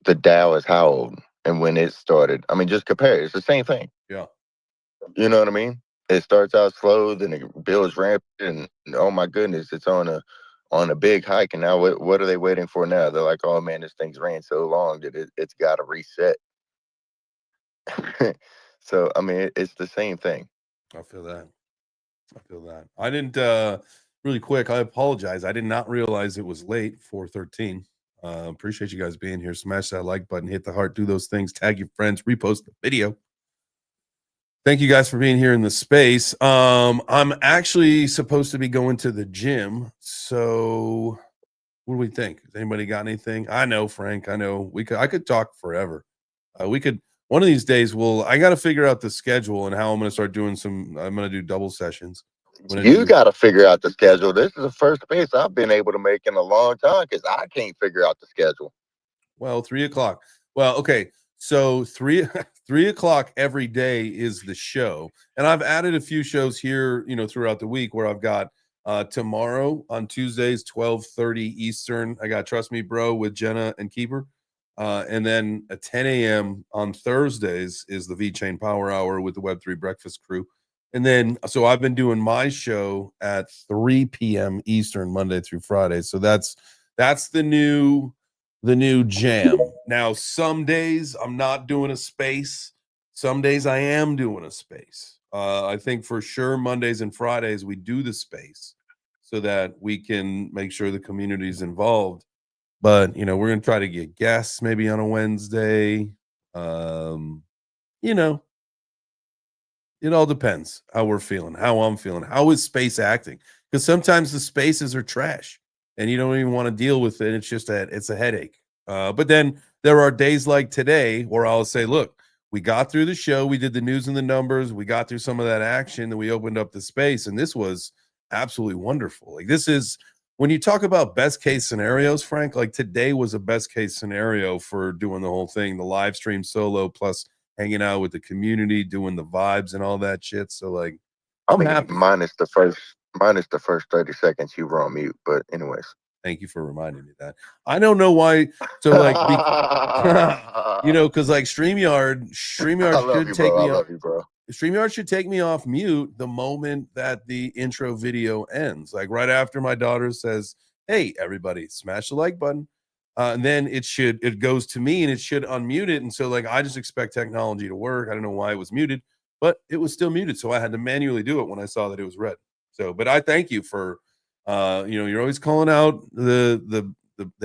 The Dow is how old and when it started. I mean, just compare it. It's the same thing. Yeah. You know what I mean? It starts out slow, then it builds rampant, and oh my goodness, it's on a big hike. And now what are they waiting for now? They're like, oh man, this thing's ran so long that it's got to reset. So I mean, it's the same thing. I feel that. I didn't really quick. I apologize. I did not realize it was late. 4:13. Appreciate you guys being here. Smash that like button, hit the heart, do those things, tag your friends, repost the video. Thank you guys for being here in the space. I'm actually supposed to be going to the gym. So what do we think? Has anybody got anything? I know, Frank. I know I could talk forever. We could one of these days. I got to figure out the schedule and how I'm going to start doing I'm going to do double sessions. You got to figure out the schedule. This is the first space I've been able to make in a long time because I can't figure out the schedule. Well, 3:00. Well, okay. So 3 o'clock every day is the show. And I've added a few shows here, throughout the week where I've got tomorrow on Tuesdays, 12:30 Eastern. I got Trust Me Bro with Jenna and Keeper. And then at 10 a.m. on Thursdays is the VeChain Power Hour with the Web3 Breakfast Crew. And then, so I've been doing my show at 3 p.m. Eastern, Monday through Friday. So that's the new jam. Now, some days I'm not doing a space. Some days I am doing a space. I think for sure Mondays and Fridays we do the space so that we can make sure the community is involved. But we're gonna try to get guests maybe on a Wednesday. You know, it all depends how we're feeling, how I'm feeling. How is space acting? Because sometimes the spaces are trash and you don't even want to deal with it. It's a headache. But then there are days like today where I'll say, look, we got through the show, we did the news and the numbers, we got through some of that action, and we opened up the space, and this was absolutely wonderful. Like, this is when you talk about best case scenarios, Frank, like today was a best case scenario for doing the whole thing, the live stream solo plus hanging out with the community, doing the vibes and all that shit. So like, I'm happy. minus the first 30 seconds you were on mute. But anyways, Thank you for reminding me that. I don't know why. So like, because like StreamYard should take me off. StreamYard should take me off mute the moment that the intro video ends. Like right after my daughter says, "Hey, everybody, smash the like button." And then it goes to me and it should unmute it. And so like, I just expect technology to work. I don't know why it was muted, but it was still muted. So I had to manually do it when I saw that it was red. So, but I thank you for, you're always calling out the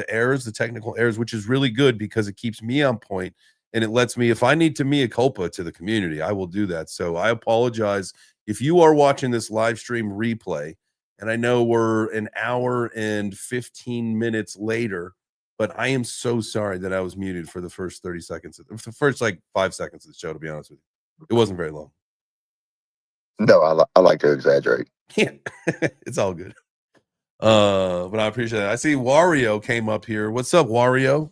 errors, the technical errors, which is really good because it keeps me on point and it lets me, if I need to mea culpa to the community, I will do that. So I apologize if you are watching this live stream replay, and I know we're an hour and 15 minutes later, but I am so sorry that I was muted for the first 30 seconds, the first like 5 seconds of the show, to be honest with you. It wasn't very long. No, I like to exaggerate. Yeah, it's all good. But I appreciate it. I see Wario came up here. What's up, Wario?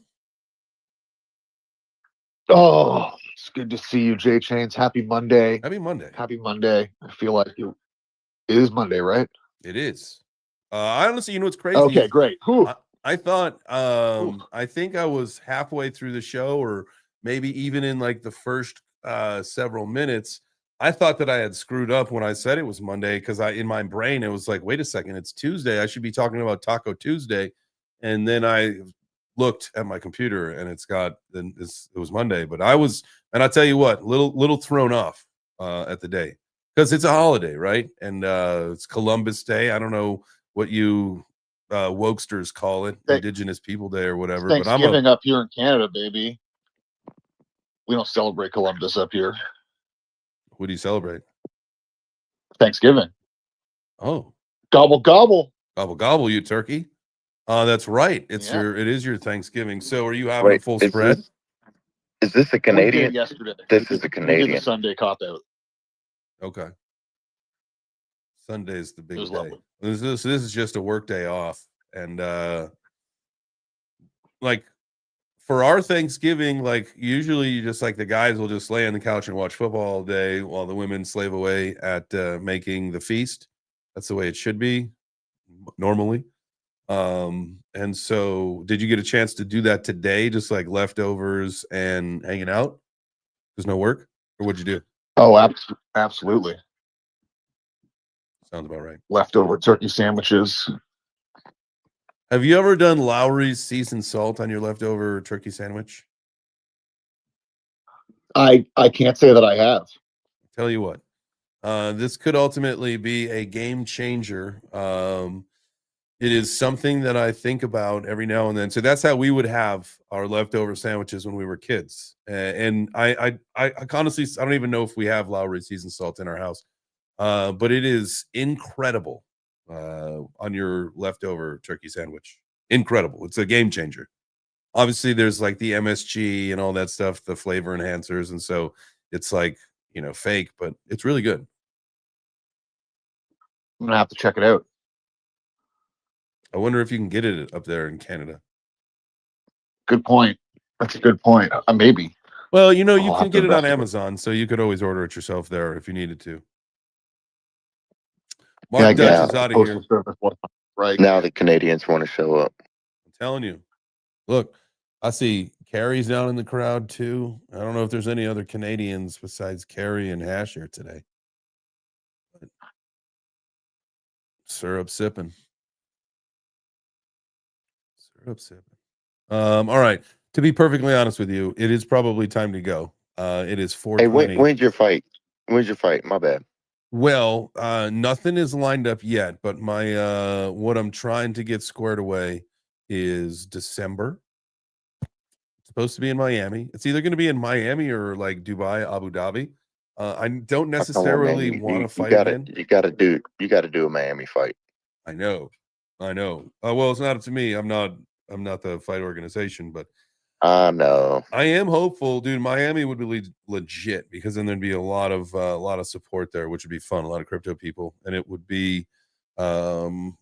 Oh, it's good to see you, Jay Chains. Happy Monday. Happy Monday. Happy Monday. I feel like it is Monday, right? It is. I honestly, what's crazy? Okay, great. I thought, I think I was halfway through the show, or maybe even in like the first several minutes. I thought that I had screwed up when I said it was Monday because in my brain it was like, wait a second, it's Tuesday. I should be talking about Taco Tuesday, and then I looked at my computer and it was Monday. But I was, and I tell you what, little thrown off at the day because it's a holiday, right? And it's Columbus Day. I don't know what you wokesters call it, Indigenous People Day or whatever. But Thanksgiving up here in Canada, baby. We don't celebrate Columbus up here. What do you celebrate? Thanksgiving. Oh, gobble gobble, gobble gobble, you turkey. That's right. It is your Thanksgiving. So are you having a full spread? Is this a Canadian? Yesterday. This is a Canadian. We did the Sunday cop out. Okay. Sunday is the big day. Lovely. This is just a work day off, and like for our Thanksgiving, like usually you just like the guys will just lay on the couch and watch football all day while the women slave away at making the feast. That's the way it should be normally. And so did you get a chance to do that today? Just like leftovers and hanging out? There's no work? Or what'd you do? Oh, absolutely. Sounds about right. Leftover turkey sandwiches. Have you ever done Lowry's seasoned salt on your leftover turkey sandwich? I can't say that I have. Tell you what, this could ultimately be a game changer. It is something that I think about every now and then. So that's how we would have our leftover sandwiches when we were kids. And I honestly, I don't even know if we have Lowry seasoned salt in our house, but it is incredible on your leftover turkey sandwich. Incredible. It's a game changer. Obviously, there's like the MSG and all that stuff, the flavor enhancers. And so it's like, fake, but it's really good. I'm going to have to check it out. I wonder if you can get it up there in Canada. Good point. That's a good point. Maybe. Well, you can get it on Amazon, so you could always order it yourself there if you needed to. Mark Dutch is out of here. Right now, the Canadians want to show up. I'm telling you. Look, I see Carrie's down in the crowd too. I don't know if there's any other Canadians besides Carrie and Hash here today. Syrup sipping. Syrup sipping. All right. To be perfectly honest with you, it is probably time to go. It is Hey, 4:20. when's your fight? When's your fight? My bad. Well, nothing is lined up yet, but my what I'm trying to get squared away is December. It's supposed to be in Miami. It's either going to be in Miami or like Dubai, Abu Dhabi. I don't Oh, come on, man. necessarily want to You fight gotta again. you gotta do a Miami fight. I know. Well, it's not up to me. I'm not the fight organization, but I know. I am hopeful, dude. Miami would be legit because then there'd be a lot of support there, which would be fun. A lot of crypto people, and it would be, um,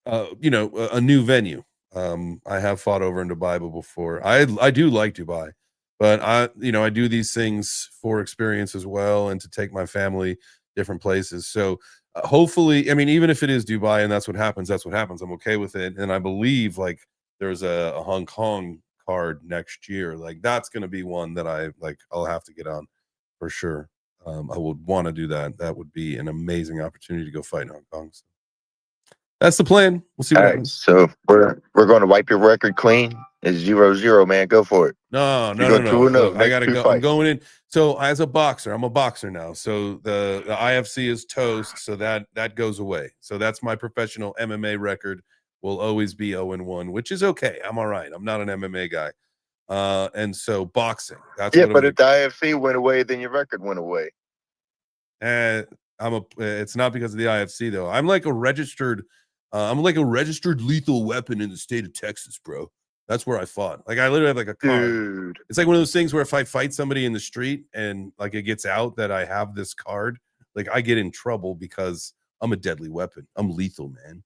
a new venue. I have fought over in Dubai before. I do like Dubai, but I do these things for experience as well, and to take my family different places. So hopefully, I mean, even if it is Dubai and that's what happens, that's what happens. I'm okay with it, and I believe like there's a Hong Kong card next year. Like that's going to be one that I'll have to get on for sure. I would want to do that. That would be an amazing opportunity to go fight in Hong Kong. So that's the plan. We'll see All what right, happens. so we're gonna wipe your record clean. It's 0-0, man. Go for it. No. You're going 2-0. Look, I Next gotta two go. I'm fights. going in. So as a boxer, I'm a boxer now. So the IFC is toast. So that goes away. So that's my professional MMA record. Will always be 0-1, which is okay. I'm all right. I'm not an MMA guy. And so boxing. That's Yeah, what but I'm. if the IFC went away, then your record went away. It's not because of the IFC though. I'm like a registered lethal weapon in the state of Texas, bro. That's where I fought. Like I literally have like a card. Dude. It's like one of those things where if I fight somebody in the street and like it gets out that I have this card, like I get in trouble because I'm a deadly weapon. I'm lethal, man.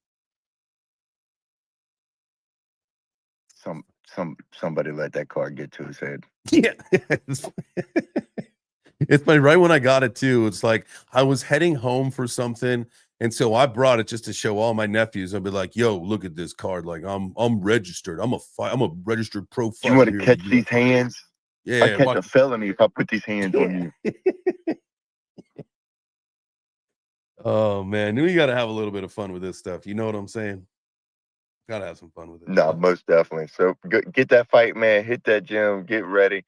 Somebody let that card get to his head. Yeah. It's funny, right when I got it too, it's like I was heading home for something, and so I brought it just to show all my nephews. I'd be like, "Yo, look at this card! Like I'm registered. I'm a registered pro fighter." You want to here in catch the these US." hands? Yeah, I catch a felony if I put these hands on you. Oh man, we got to have a little bit of fun with this stuff. You know what I'm saying? Got to have some fun with it. No, most definitely. So get that fight, man. Hit that gym. Get ready,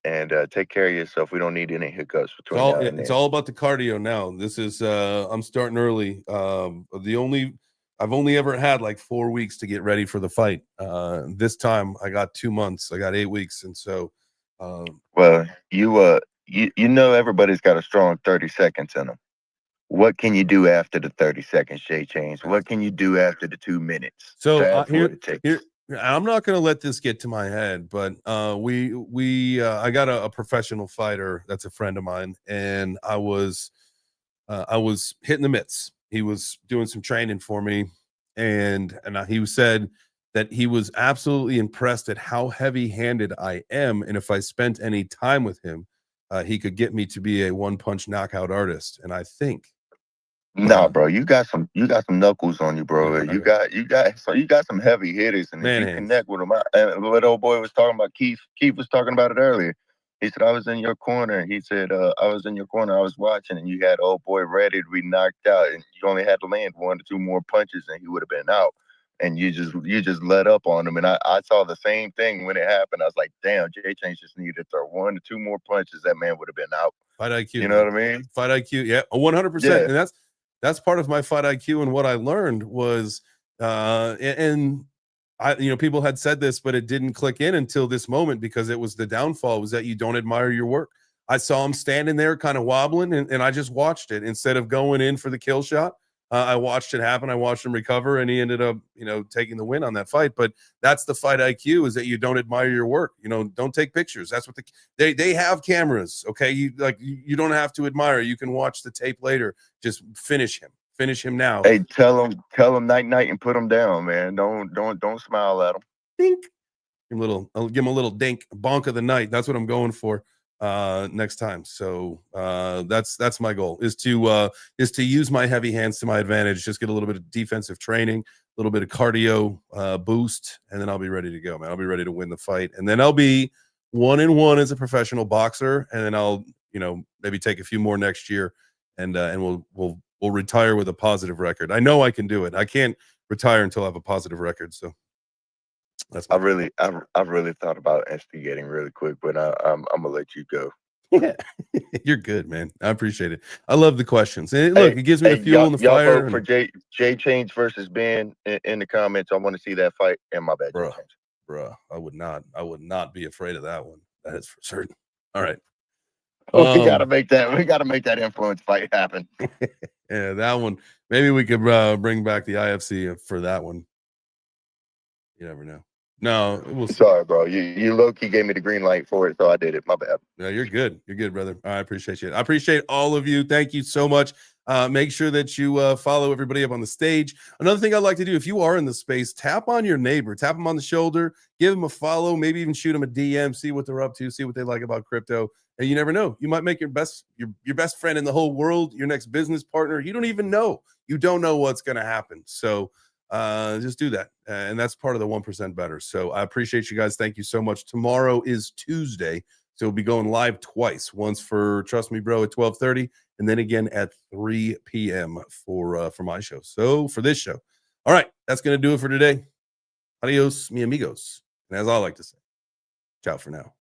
and take care of yourself. We don't need any hiccups between now and It's then. all about the cardio now. This is I'm starting early. I've only ever had like 4 weeks to get ready for the fight. This time I got 2 months. I got 8 weeks, and so Well, you know everybody's got a strong 30 seconds in them. What can you do after the 30 seconds, Jay Chains? What can you do after the 2 minutes? So That's what it takes. here, I'm not going to let this get to my head, but I got a professional fighter that's a friend of mine, and I was hitting the mitts. He was doing some training for me, and he said that he was absolutely impressed at how heavy-handed I am, and if I spent any time with him, he could get me to be a one-punch knockout artist. And I think. Nah, bro, you got some knuckles on you, bro. Yeah, you got some heavy hitters, and if you connect with them, and what old boy was talking about, Keith was talking about it earlier. He said, I was in your corner. He said, I was in your corner. I was watching, and you had old boy ready to be knocked out, and you only had to land 1 to 2 more punches, and he would have been out. And you just let up on him. And I saw the same thing when it happened. I was like, damn, Jay Chains just needed to throw 1 to 2 more punches. That man would have been out. Fight IQ. You know what I mean? Fight IQ. Yeah, 100%. Yeah. And that's part of my fight IQ. And what I learned was, people had said this, but it didn't click in until this moment, because it was the downfall was that you don't admire your work. I saw him standing there kind of wobbling, and I just watched it instead of going in for the kill shot. I watched it happen. I watched him recover, and he ended up, taking the win on that fight. But that's the fight IQ, is that you don't admire your work. Don't take pictures. That's what they have cameras. Okay. You don't have to admire. You can watch the tape later. Just finish him now. Hey, tell him night and put him down, man. Don't smile at him. Dink. I'll give him a little dink, bonk of the night. That's what I'm going for next time. So that's my goal, is to use my heavy hands to my advantage. Just get a little bit of defensive training, a little bit of cardio boost, and then I'll be ready to go, man. I'll be ready to win the fight, and then I'll be 1-1 as a professional boxer, and then I'll maybe take a few more next year, and we'll will retire with a positive record. I know I can do it. I can't retire until I have a positive record. So that's I've really thought about instigating really quick, but I'm gonna let you go. yeah. You're good, man. I appreciate it. I love the questions. And look, it gives me the fuel and the y'all fire. vote for J Change versus Ben in the comments. I want to see that fight. And my bad, J Change. Bruh, I would not be afraid of that one. That is for certain. All right. We gotta make that influence fight happen. Yeah, that one. Maybe we could bring back the IFC for that one. You never know. No, we'll see. Sorry, bro. You low key gave me the green light for it, so I did it. My bad. No, you're good. You're good, brother. I appreciate you. I appreciate all of you. Thank you so much. Make sure that you follow everybody up on the stage. Another thing I'd like to do, if you are in the space, tap on your neighbor, tap them on the shoulder, give them a follow, maybe even shoot them a DM, see what they're up to, see what they like about crypto. And you never know. You might make your best friend in the whole world, your next business partner. You don't even know. You don't know what's going to happen. So just do that. And that's part of the 1% better. So I appreciate you guys. Thank you so much. Tomorrow is Tuesday. So we'll be going live twice, once for Trust Me Bro at 12:30, and then again at 3 p.m. for my show. So for this show. All right, that's going to do it for today. Adios, mi amigos. And as I like to say, ciao for now.